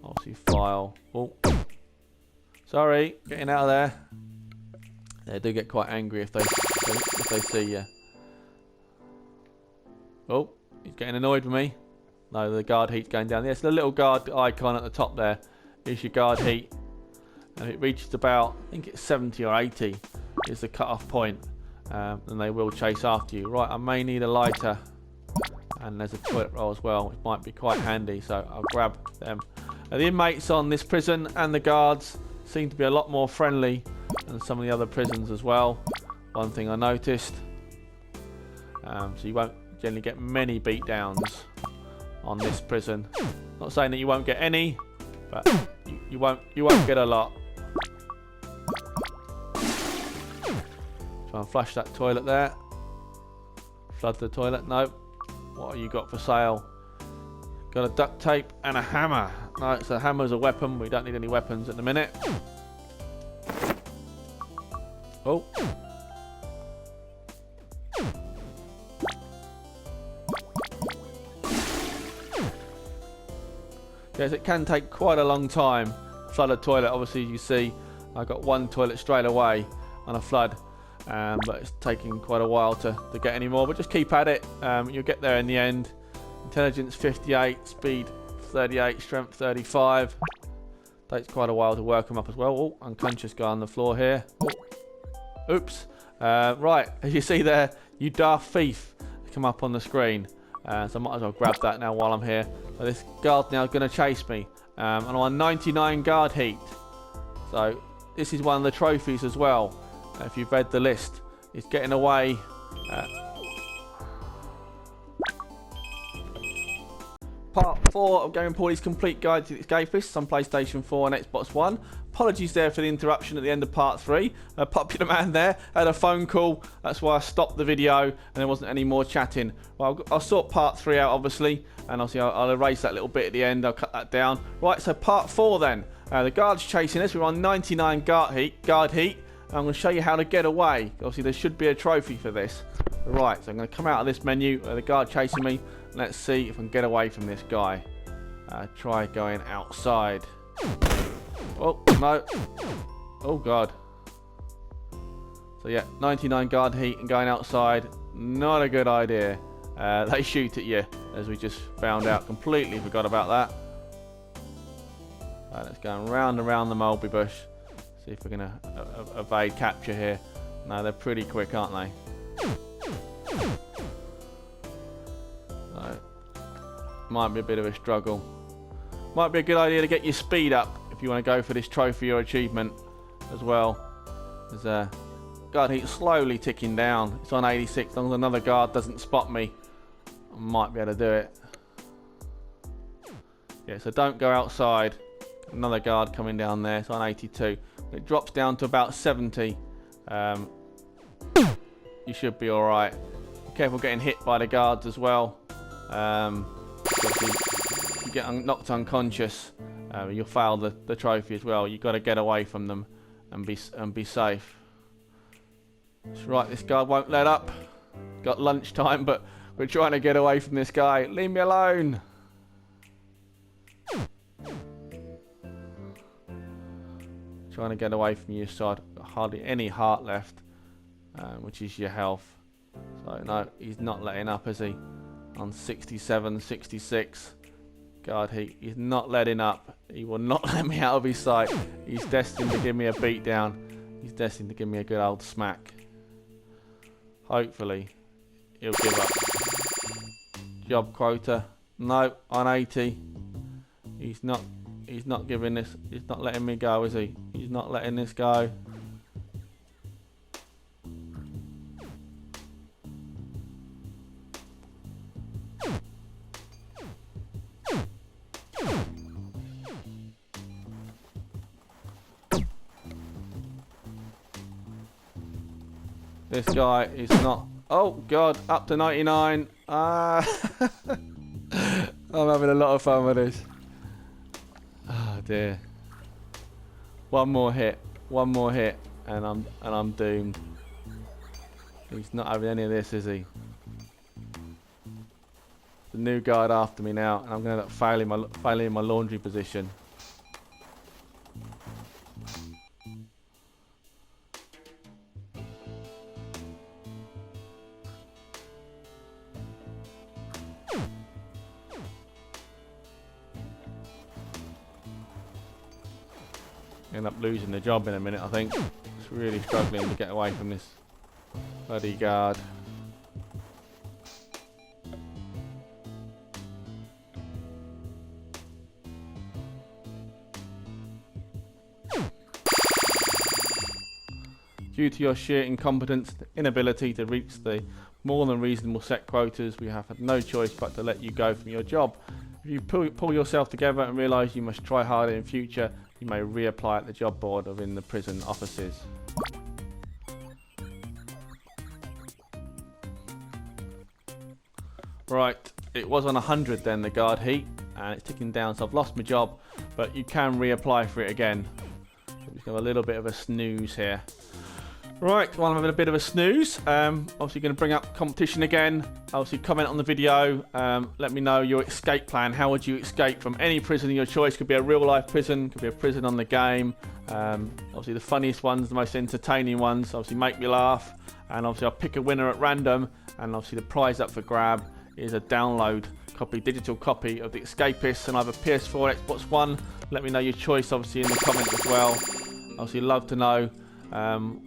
Obviously file. Oh, sorry, getting out of there. They do get quite angry if they see you. Oh, he's getting annoyed with me. No, the guard heat's going down. Yes, the little guard icon at the top there is your guard heat. And it reaches about, I think it's 70 or 80 is the cut-off point. And they will chase after you. Right, I may need a lighter. And there's a toilet roll as well, which might be quite handy, so I'll grab them. The inmates on this prison and the guards seem to be a lot more friendly than some of the other prisons as well. One thing I noticed. So you won't generally get many beatdowns on this prison. Not saying that you won't get any, but you won't get a lot. Try and flush that toilet there. Flood the toilet. No. What have you got for sale? Got a duct tape and a hammer. No, so a hammer's a weapon. We don't need any weapons at the minute. Oh. Yes, it can take quite a long time. Flood a toilet. Obviously, you see, I got one toilet straight away on a flood. But it's taking quite a while to get any more, but just keep at it. You'll get there in the end. Intelligence 58, speed 38, strength 35. Takes quite a while to work them up as well. Oh, unconscious guy on the floor here. Oh. Oops. Right, as you see there, you daft thief come up on the screen. So I might as well grab that now while I'm here. So this guard now is going to chase me. And I'm on 99 guard heat. So this is one of the trophies as well. If you've read the list, it's getting away. Part 4 of Game Pauly's complete guide to the Escapists on PlayStation 4 and Xbox One. Apologies there for the interruption at the end of Part 3. A popular man there had a phone call. That's why I stopped the video and there wasn't any more chatting. Well, I'll sort Part 3 out, obviously. And obviously I'll erase that little bit at the end. I'll cut that down. Right, so Part 4 then. The guard's chasing us. We're on 99 guard heat. I'm going to show you how to get away. Obviously, there should be a trophy for this. Right, so I'm going to come out of this menu. The guard chasing me. Let's see if I can get away from this guy. Try going outside. Oh, no. Oh, God. So, yeah, 99 guard heat and going outside. Not a good idea. They shoot at you, as we just found out. Completely forgot about that. Let's go round and round the mulberry bush. See if we're going to evade capture here. No, they're pretty quick, aren't they? So, might be a bit of a struggle. Might be a good idea to get your speed up if you want to go for this trophy or achievement as well. There's guard heat slowly ticking down. It's on 86. As long as another guard doesn't spot me, I might be able to do it. Yeah, so don't go outside. Another guard coming down there. It's on 82. When it drops down to about 70, you should be alright. Be careful getting hit by the guards as well. If you get knocked unconscious, you'll fail the trophy as well. You've got to get away from them and be safe. That's right, this guard won't let up. Got lunchtime, but we're trying to get away from this guy. Leave me alone. Trying to get away from your side. Hardly any heart left, which is your health. So no, he's not letting up, is he? On 67, 66. Guard heat. He's not letting up. He will not let me out of his sight. He's destined to give me a beat down. He's destined to give me a good old smack. Hopefully, he'll give up. Job quota. No, on 80. He's not giving this. He's not letting me go, is he? He's not letting this go. This guy is not. Oh God, up to 99. I'm having a lot of fun with this. Oh dear. One more hit, and I'm doomed. He's not having any of this, is he? The new guard after me now, and I'm going to end up failing my laundry position. End up losing the job in a minute, I think. Just really struggling to get away from this bloody guard. Due to your sheer incompetence, inability to reach the more than reasonable set quotas, we have had no choice but to let you go from your job. If you pull yourself together and realise you must try harder in future, you may reapply at the job board or in the prison offices. Right, it was on 100 then, the guard heat, and it's ticking down, so I've lost my job, but you can reapply for it again. So we've got a little bit of a snooze here. Right, while I'm having a bit of a snooze, obviously going to bring up competition again. Obviously comment on the video, let me know your escape plan. How would you escape from any prison of your choice? Could be a real life prison, could be a prison on the game. Obviously the funniest ones, the most entertaining ones, obviously make me laugh. And obviously I'll pick a winner at random, and obviously the prize up for grab is a download copy, digital copy of the Escapists on either PS4 or Xbox One. Let me know your choice obviously in the comments as well. Obviously love to know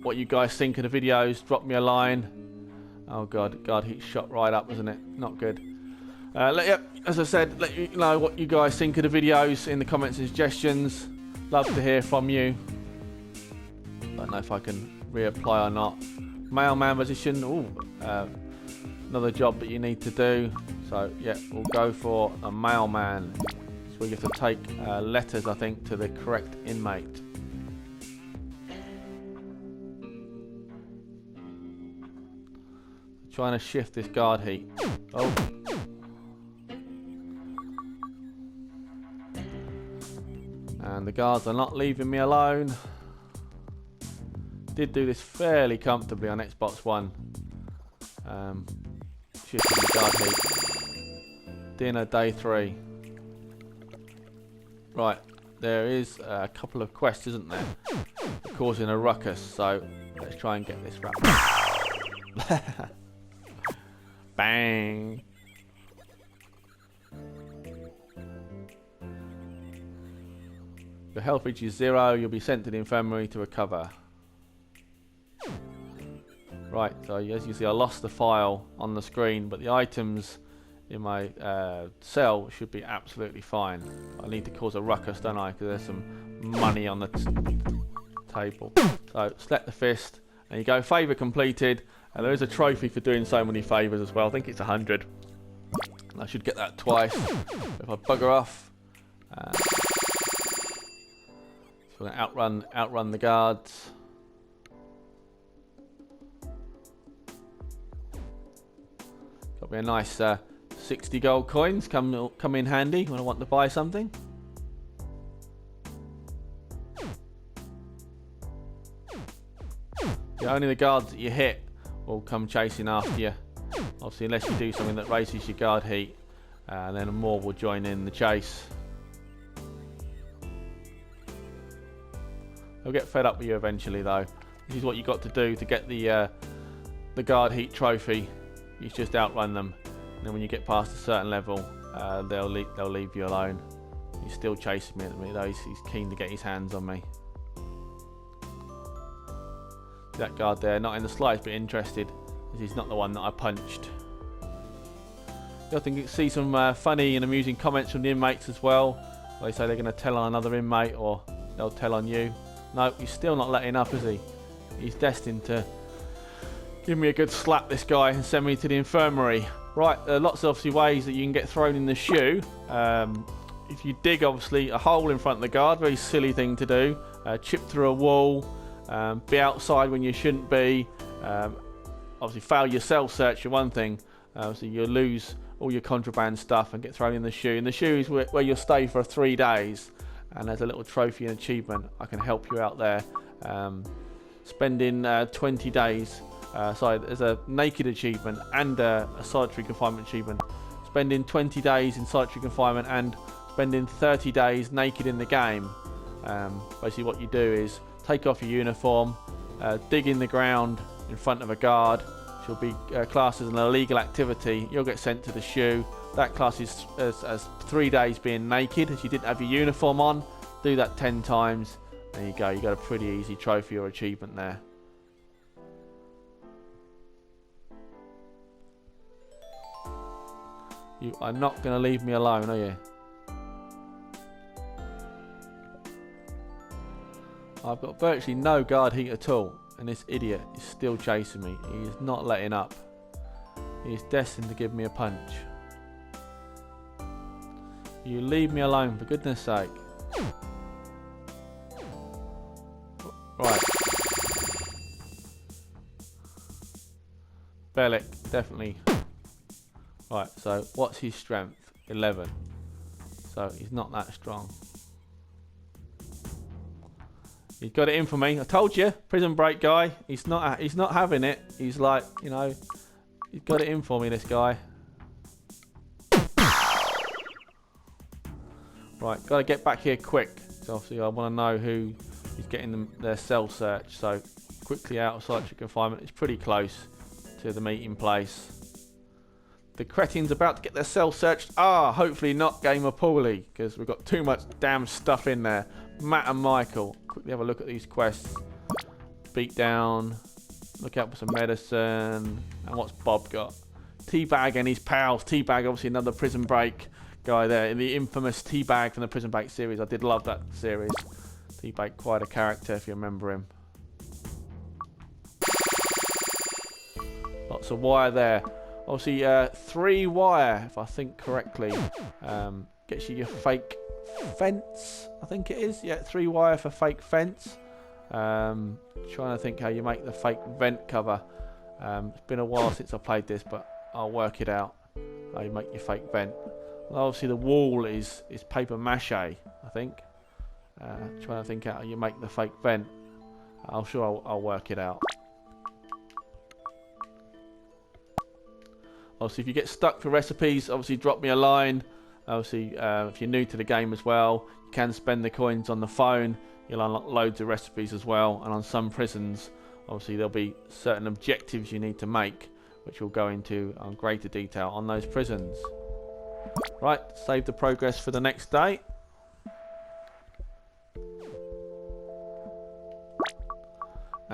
what you guys think of the videos. Drop me a line. Oh God, he's shot right up, isn't it? Not good. As I said, let you know what you guys think of the videos in the comments and suggestions. Love to hear from you. Don't know if I can reapply or not. Mailman position. Ooh, another job that you need to do. So yeah, we'll go for a mailman. So you have to take letters, I think, to the correct inmate. Trying to shift this guard heat. Oh. And the guards are not leaving me alone. Did do this fairly comfortably on Xbox One. Shifting the guard heat. Dinner day 3. Right, there is a couple of quests, isn't there? Causing a ruckus, so let's try and get this wrapped up. Bang! your health reaches 0, you'll be sent to the infirmary to recover. Right, so as you see, I lost the file on the screen, but the items in my cell should be absolutely fine. I need to cause a ruckus, don't I? Because there's some money on the table. So select the fist, and you go favour completed, and there is a trophy for doing so many favours as well. I think it's 100. I should get that twice. If I bugger off, so I'm going to outrun the guards. Got me a nice 60 gold coins. Come in handy when I want to buy something. Yeah, only the guards that you hit will come chasing after you. Obviously, unless you do something that raises your guard heat, and then more will join in the chase. They'll get fed up with you eventually, though. This is what you got to do to get the guard heat trophy. You just outrun them, and then when you get past a certain level, they'll leave you alone. He's still chasing me at the minute, though. He's keen to get his hands on me. That guard there, not in the slightest bit interested, as he's not the one that I punched. You often see some funny and amusing comments from the inmates as well. They say they're going to tell on another inmate, or they'll tell on you. No, he's still not letting up, is he? He's destined to give me a good slap, this guy, and send me to the infirmary. Right, there are lots of obviously ways that you can get thrown in the shoe. If you dig, obviously, a hole in front of the guard, very silly thing to do. Chip through a wall, be outside when you shouldn't be. Obviously, fail your cell search for one thing. So you'll lose all your contraband stuff and get thrown in the shoe. And the shoe is where you'll stay for 3 days. And there's a little trophy and achievement. I can help you out there. Spending 20 days. Sorry, there's a naked achievement and a solitary confinement achievement. Spending 20 days in solitary confinement and spending 30 days naked in the game. Basically what you do is take off your uniform, dig in the ground in front of a guard, which will be classed as an illegal activity. You'll get sent to the shoe. That class is as 3 days being naked, as you didn't have your uniform on. Do that 10 times. There you go. You got a pretty easy trophy or achievement there. You are not going to leave me alone, are you? I've got virtually no guard heat at all, and this idiot is still chasing me. He is not letting up. He is destined to give me a punch. You leave me alone, for goodness sake. Right. Bellic, definitely. Right, so what's his strength? 11. So he's not that strong. He's got it in for me. I told you, prison break guy. He's not having it. He's like, you know, he's got it in for me, this guy. Right, got to get back here quick. So obviously I want to know who is getting their cell search. So quickly out of solitary confinement. It's pretty close to the meeting place. The cretin's about to get their cell searched. Hopefully not Game of Pauly, because we've got too much damn stuff in there. Matt and Michael. Quickly have a look at these quests. Beat down. Look out for some medicine. And what's Bob got? Teabag and his pals. Teabag, obviously another Prison Break guy there. In the infamous Teabag from the Prison Break series. I did love that series. Teabag, quite a character if you remember him. Lots of wire there. Obviously, 3 wire, if I think correctly, gets you your fake fence, I think it is. Yeah, 3 wire for fake fence. Trying to think how you make the fake vent cover. It's been a while since I played this, but I'll work it out. How you make your fake vent. And obviously, the wall is paper mache, I think. Trying to think how you make the fake vent. I'm sure I'll work it out. Obviously, if you get stuck for recipes, obviously drop me a line. Obviously, if you're new to the game as well, you can spend the coins on the phone. You'll unlock loads of recipes as well. And on some prisons, obviously, there'll be certain objectives you need to make, which we'll go into on greater detail on those prisons. Right, save the progress for the next day.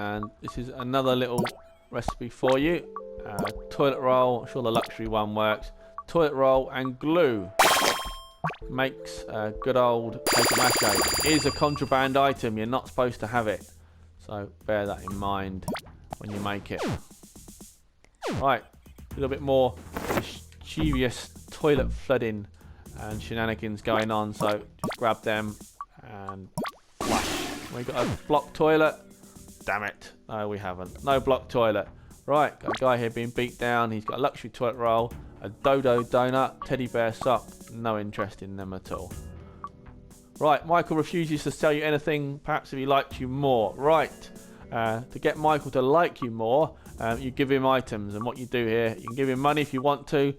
and this is another little recipe for you. Toilet roll, I'm sure the luxury one works. Toilet roll and glue makes good old paper mache. It is a contraband item, you're not supposed to have it, so bear that in mind when you make it. Right, a little bit more mischievous toilet flooding and shenanigans going on, so just grab them and flush. We've got a block toilet. Damn it, no we haven't, no block toilet. Right, got a guy here being beat down. He's got a luxury toilet roll, a dodo donut, teddy bear sock. No interest in them at all. Right, Michael refuses to sell you anything, perhaps if he liked you more. Right, to get Michael to like you more, you give him items, and what you do here, you can give him money if you want to.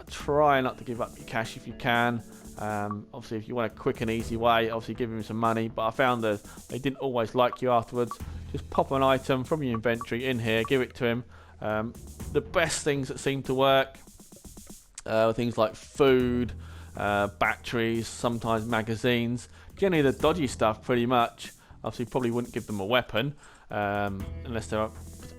Try not to give up your cash if you can. Obviously, if you want a quick and easy way, obviously give him some money, but I found that they didn't always like you afterwards. Just pop an item from your inventory in here, give it to him. The best things that seem to work, things like food, batteries, sometimes magazines. Generally the dodgy stuff pretty much. Obviously probably wouldn't give them a weapon unless they're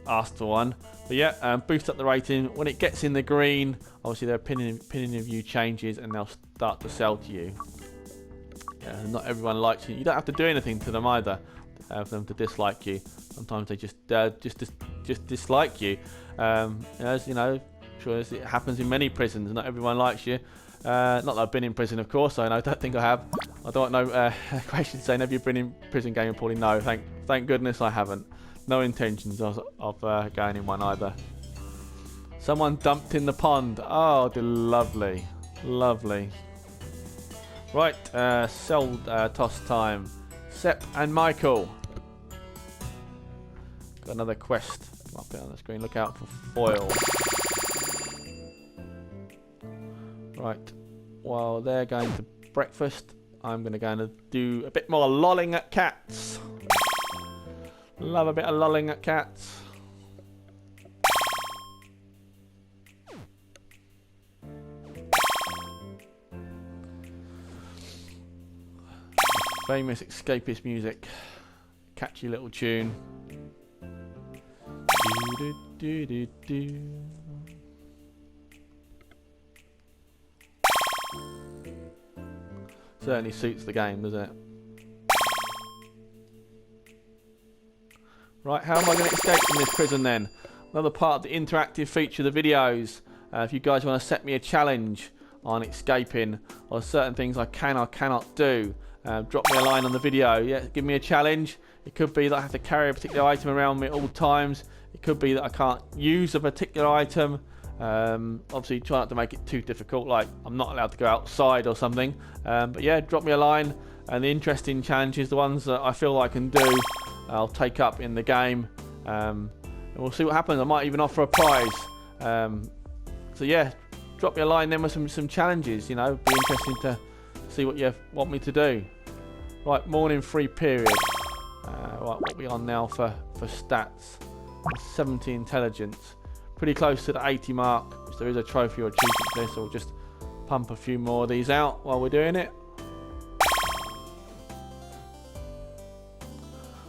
asked for one. But yeah, boost up the rating. When it gets in the green, obviously their opinion of you changes and they'll start to sell to you. Yeah, not everyone likes you. You don't have to do anything to them either for them to dislike you. Sometimes they just dislike you. As you know, sure as it happens in many prisons. Not everyone likes you. Not that I've been in prison, of course. I don't think I have. I don't know. Question saying, have you been in prison game, Pauly? No, thank goodness I haven't. No intentions of going in one either. Someone dumped in the pond. Oh, lovely, lovely. Right, cell toss time. Sepp and Michael. Got another quest. Come up here on the screen. Look out for foil. Right, while they're going to breakfast, I'm going to go and do a bit more lolling at cats. Love a bit of lolling at cats. Famous Escapist music. Catchy little tune. Do, do, do, do. Certainly suits the game, doesn't it? Right, how am I going to escape from this prison then? Another part of the interactive feature of the videos. If you guys want to set me a challenge on escaping, or certain things I can or cannot do, drop me a line on the video. Yeah, give me a challenge. It could be that I have to carry a particular item around me at all times. It could be that I can't use a particular item. Obviously try not to make it too difficult, like I'm not allowed to go outside or something. But yeah, drop me a line, and the interesting challenges, the ones that I feel I can do, I'll take up in the game, and we'll see what happens. I might even offer a prize. So yeah, drop me a line then with some challenges. You know, be interesting to see what you want me to do. Right, morning free period. Right, what are we on now for stats? 70 intelligence. Pretty close to the 80 mark, which there is a trophy or achievement for this, so we'll just pump a few more of these out while we're doing it.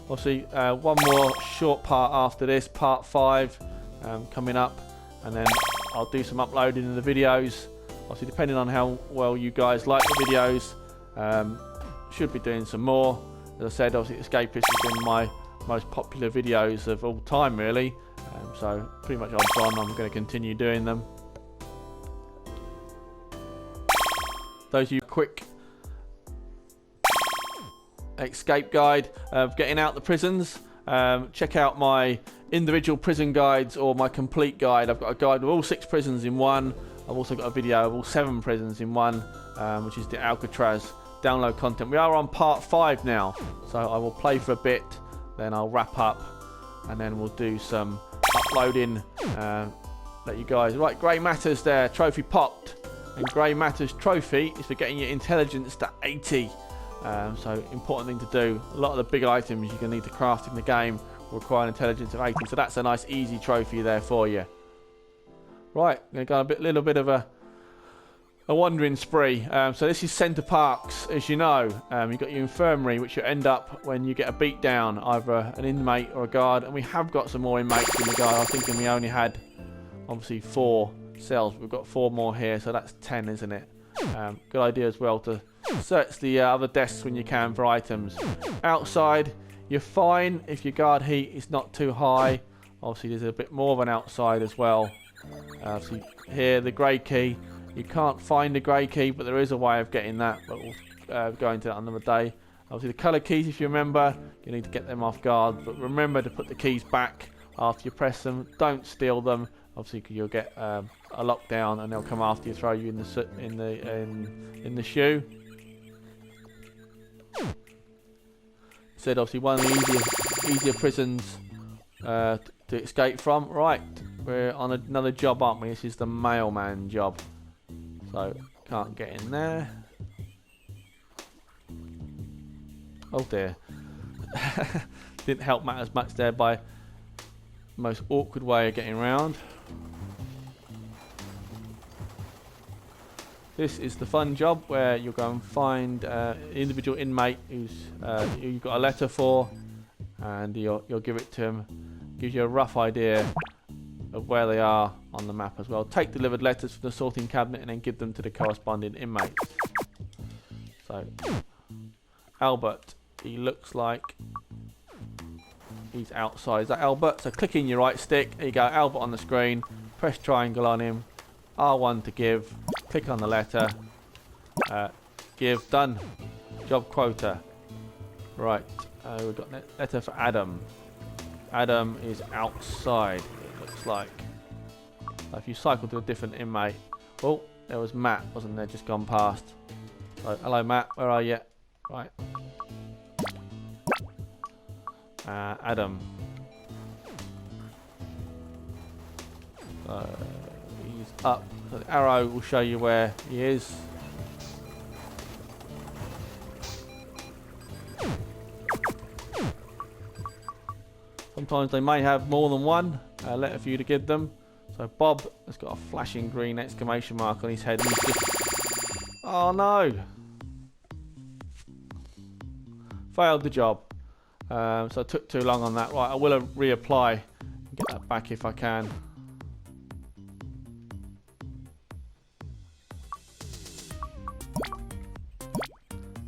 Obviously, one more short part after this, part 5, coming up, and then I'll do some uploading of the videos. Obviously, depending on how well you guys like the videos, should be doing some more. As I said, obviously, Escapists has been my most popular videos of all time, really. So pretty much odds on I'm going to continue doing them. Those of you quick escape guide of getting out the prisons, check out my individual prison guides or my complete guide. I've got a guide with all 6 prisons in one. I've also got a video of all 7 prisons in one, which is the Alcatraz download content. We are on part 5 now, so I will play for a bit, then I'll wrap up, and then we'll do some uploading. Let you guys. Right, Grey Matters there, trophy popped, and Grey Matters trophy is for getting your intelligence to 80. So important thing to do. A lot of the big items you're going to need to craft in the game will require an intelligence of 80, so that's a nice easy trophy there for you. Right, I'm going to go a little bit of a a wandering spree. So this is Centre Parks, as you know. You've got your infirmary, which you end up when you get a beat down, either an inmate or a guard. And we have got some more inmates in the guard. I was thinking we only had, obviously, 4 cells. We've got 4 more here, so that's 10, isn't it? Good idea as well to search the other desks when you can for items. Outside, you're fine if your guard heat is not too high. Obviously, there's a bit more of an outside as well. So here, the grey key. You can't find the grey key, but there is a way of getting that. But we'll go into that another day. Obviously, the colour keys, if you remember, you need to get them off guard. But remember to put the keys back after you press them. Don't steal them. Obviously, because you'll get a lockdown, and they'll come after you, throw you in the shoe. Said obviously one of the easier prisons to escape from. Right, we're on another job, aren't we? This is the mailman job. So can't get in there. Oh dear. Didn't help matters much there by most awkward way of getting around. This is the fun job where you'll go and find an individual inmate who you've got a letter for, and you'll give it to him. Gives you a rough idea of where they are on the map as well. Take delivered letters from the sorting cabinet and then give them to the corresponding inmates. So Albert, he looks like he's outside. Is that Albert? So click in your right stick. There you go, Albert on the screen. Press triangle on him. R1 to give. Click on the letter. Give. Done. Job quota. Right. We've got a letter for Adam. Adam is outside, it looks like. So if you cycle to a different inmate. Oh, there was Matt, wasn't there? Just gone past. So, hello Matt, where are you? Right. Adam. He's up. So the arrow will show you where he is. Sometimes they may have more than one letter for you to give them. So Bob has got a flashing green exclamation mark on his head. And he's just... Oh no! Failed the job. So I took too long on that. Right, I will reapply and get that back if I can.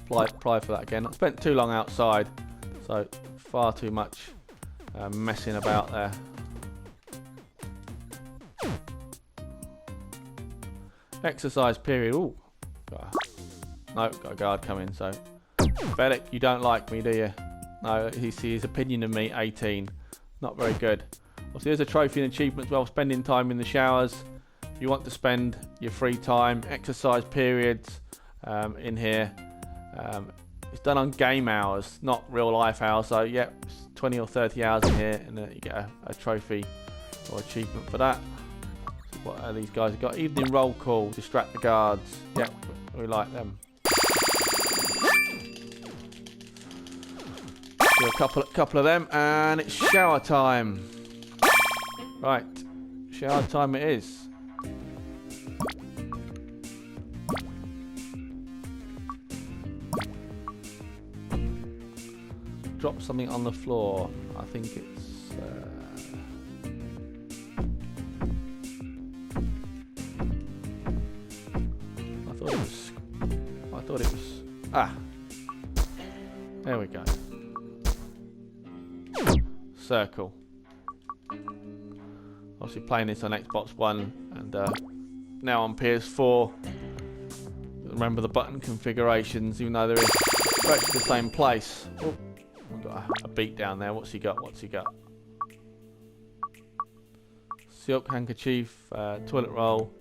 Apply for that again. I spent too long outside, so far too much messing about there. Exercise period. Ooh. No, got a guard coming. So, Bellic, you don't like me, do you? No, his opinion of me, 18. Not very good. Obviously, there's a trophy and achievement as well. Spending time in the showers. If you want to spend your free time, exercise periods in here. It's done on game hours, not real life hours. So, yeah, it's 20 or 30 hours in here, and you get a trophy or achievement for that. So what are these guys? We've got evening roll call, distract the guards. Yep, we like them. Do a couple of them, and it's shower time. Right, shower time it is. Drop something on the floor. I think it's. I thought it was. Ah. There we go. Circle. Obviously playing this on Xbox One and now on PS4. Remember the button configurations, even though they're in virtually the same place. Oh. Got a beat down there. What's he got? What's he got? Silk handkerchief, toilet roll,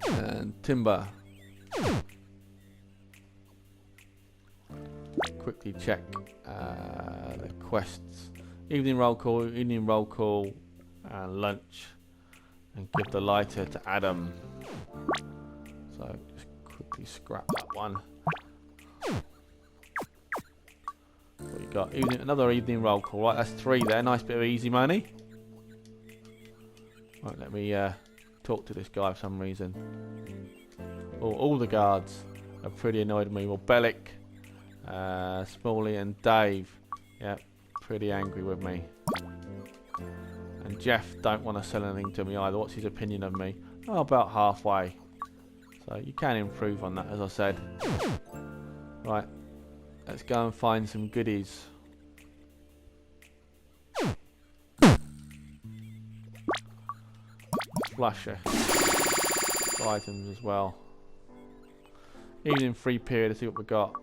and timber. Quickly check the quests. Evening roll call, and lunch, and give the lighter to Adam. So just quickly scrap that one. What you got? Another evening roll call. Right, that's 3 there. Nice bit of easy money. Right, let me talk to this guy for some reason. All the guards are pretty annoyed with me. Well, Bellic, Smalley and Dave, yeah, pretty angry with me. And Jeff don't want to sell anything to me either. What's his opinion of me? Oh, about halfway. So you can improve on that, as I said. Right, let's go and find some goodies. Flusher items as well. Evening free period, let's see what we got.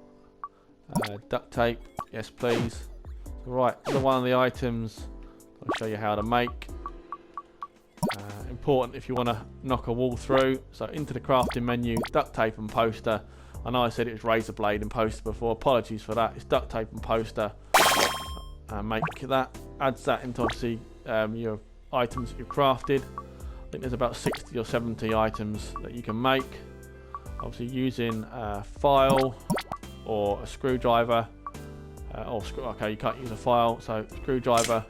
Duct tape, yes please. Right, another one of the items I'll show you how to make. Important if you want to knock a wall through. So into the crafting menu, duct tape and poster. I know I said it was razor blade and poster before, apologies for that. It's duct tape and poster. Make that, adds that into obviously your items that you've crafted. I think there's about 60 or 70 items that you can make. Obviously using a file or a screwdriver. Okay, you can't use a file, so screwdriver.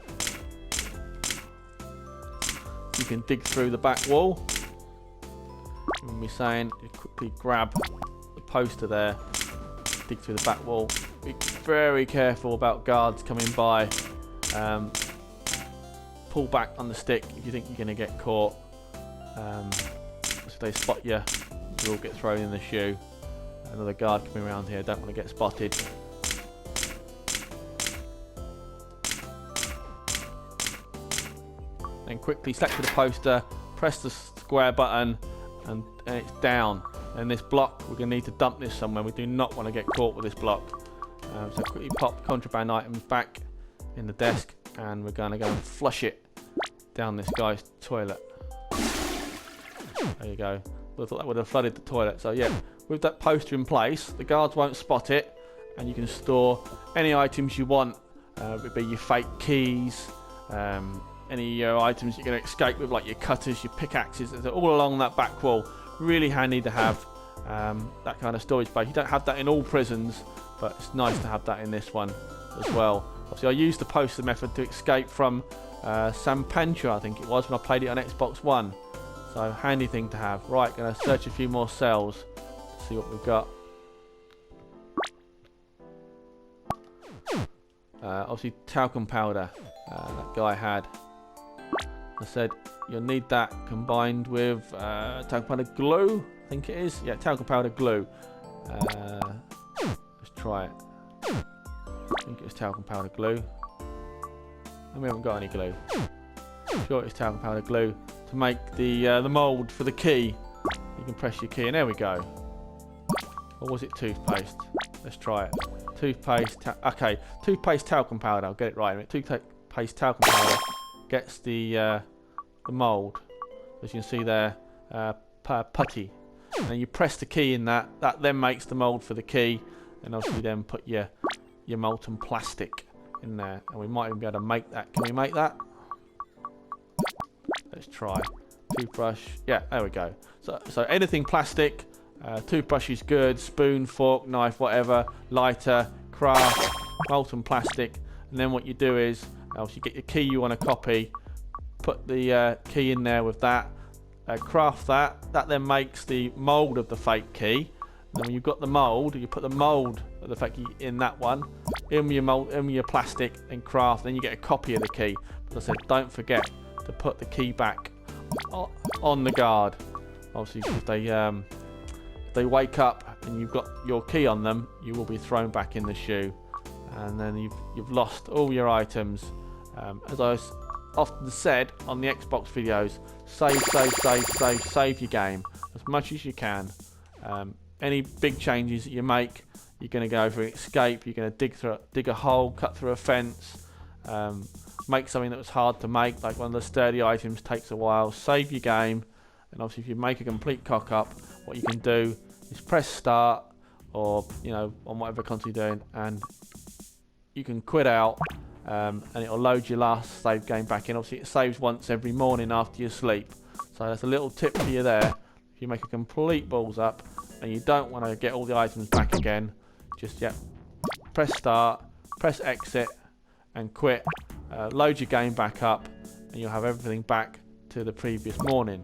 You can dig through the back wall. I'm be saying, you quickly grab the poster there, dig through the back wall. Be very careful about guards coming by. Pull back on the stick if you think you're going to get caught. If they spot you, you will get thrown in the shoe. Another guard coming around here, don't want to get spotted. Then quickly select the poster, press the square button, and it's down. And this block, we're going to need to dump this somewhere. We do not want to get caught with this block. So quickly pop contraband items back in the desk, and we're going to go and flush it down this guy's toilet. There you go. I thought that would have flooded the toilet. So yeah, with that poster in place, the guards won't spot it, and you can store any items you want. It would be your fake keys, any items you're going to escape with, like your cutters, your pickaxes. They're all along that back wall. Really handy to have that kind of storage space. You don't have that in all prisons, but it's nice to have that in this one as well. Obviously, I used the poster method to escape from San Pancho, I think it was, when I played it on Xbox One. So handy thing to have. Right, going to search a few more cells. See what we've got. Obviously, talcum powder. That guy had. I said you'll need that combined with talcum powder glue. I think it is. Yeah, talcum powder glue. Let's try it. I think it was talcum powder glue. And we haven't got any glue. Sure, it's talcum powder glue to make the mould for the key. You can press your key, and there we go. Or was it toothpaste? Let's try it. Toothpaste. Okay, toothpaste talcum powder. I'll get it right. Toothpaste talcum powder gets the mould, as you can see there, putty. And then you press the key in that. That then makes the mould for the key, and obviously then put your molten plastic in there. And we might even be able to make that. Can we make that? Let's try. Toothbrush. Yeah, there we go. So anything plastic. Toothbrush is good. Spoon, fork, knife, whatever. Lighter, craft, molten plastic. And then what you do is, obviously, you get your key you want to copy. Put the key in there with that. Craft that. That then makes the mould of the fake key. And when you've got the mould, you put the mould of the fake key in that one. In your mould, in your plastic, and craft. Then you get a copy of the key. But I said, don't forget to put the key back on the guard. Obviously, if they wake up and you've got your key on them, you will be thrown back in the shoe, and then you've lost all your items. As I often said on the Xbox videos, save your game as much as you can. Any big changes that you make, you're going to go for an escape, you're going to dig a hole, cut through a fence, make something that was hard to make, like one of the sturdy items takes a while. Save your game, and obviously if you make a complete cock up, what you can do is press start, or on whatever console you're doing, and you can quit out, and it'll load your last save game back in. Obviously it saves once every morning after you sleep, so that's a little tip for you there. If you make a complete balls up and you don't want to get all the items back again, just press start, press exit and quit, load your game back up, and you'll have everything back to the previous morning.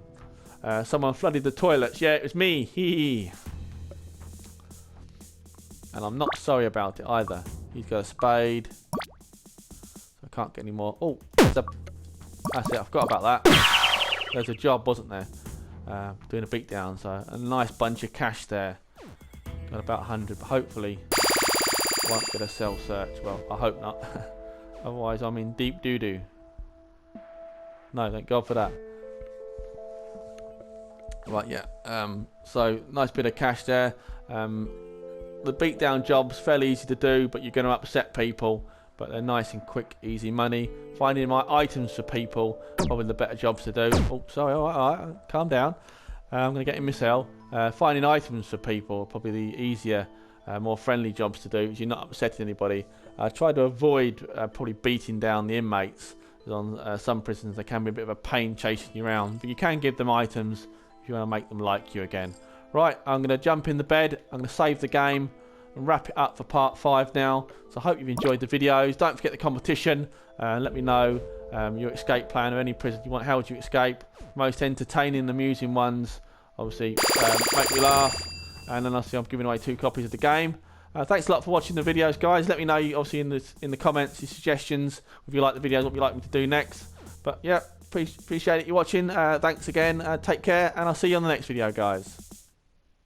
Someone flooded the toilets. Yeah, it was me. Hee. And I'm not sorry about it either. He's got a spade. So I can't get any more. Oh, that's it. I forgot about that. There's a job, wasn't there? Doing a beatdown. So a nice bunch of cash there. Got about 100, but hopefully won't get a cell search. Well, I hope not. Otherwise, I'm in deep doo-doo. No, thank God for that. Right, yeah. So nice bit of cash there. The beatdown job's fairly easy to do, but you're going to upset people. But they're nice and quick, easy money. Finding my items for people, probably the better jobs to do. Oh, sorry, all right, calm down. I'm going to get in my cell. Finding items for people, probably the easier, more friendly jobs to do, because you're not upsetting anybody. Try to avoid probably beating down the inmates. On some prisons, they can be a bit of a pain chasing you around, but you can give them items if you want to make them like you again. Right, I'm going to jump in the bed. I'm going to save the game and wrap it up for part 5 now. So I hope you've enjoyed the videos. Don't forget the competition. Let me know your escape plan or any prison you want. How would you escape? Most entertaining, amusing ones. Obviously, make me laugh. And then I'm giving away 2 copies of the game. Thanks a lot for watching the videos, guys. Let me know, obviously, in the comments, your suggestions. If you like the videos, what you'd like me to do next. But yeah, appreciate it you watching. Thanks again. Take care, and I'll see you on the next video, guys.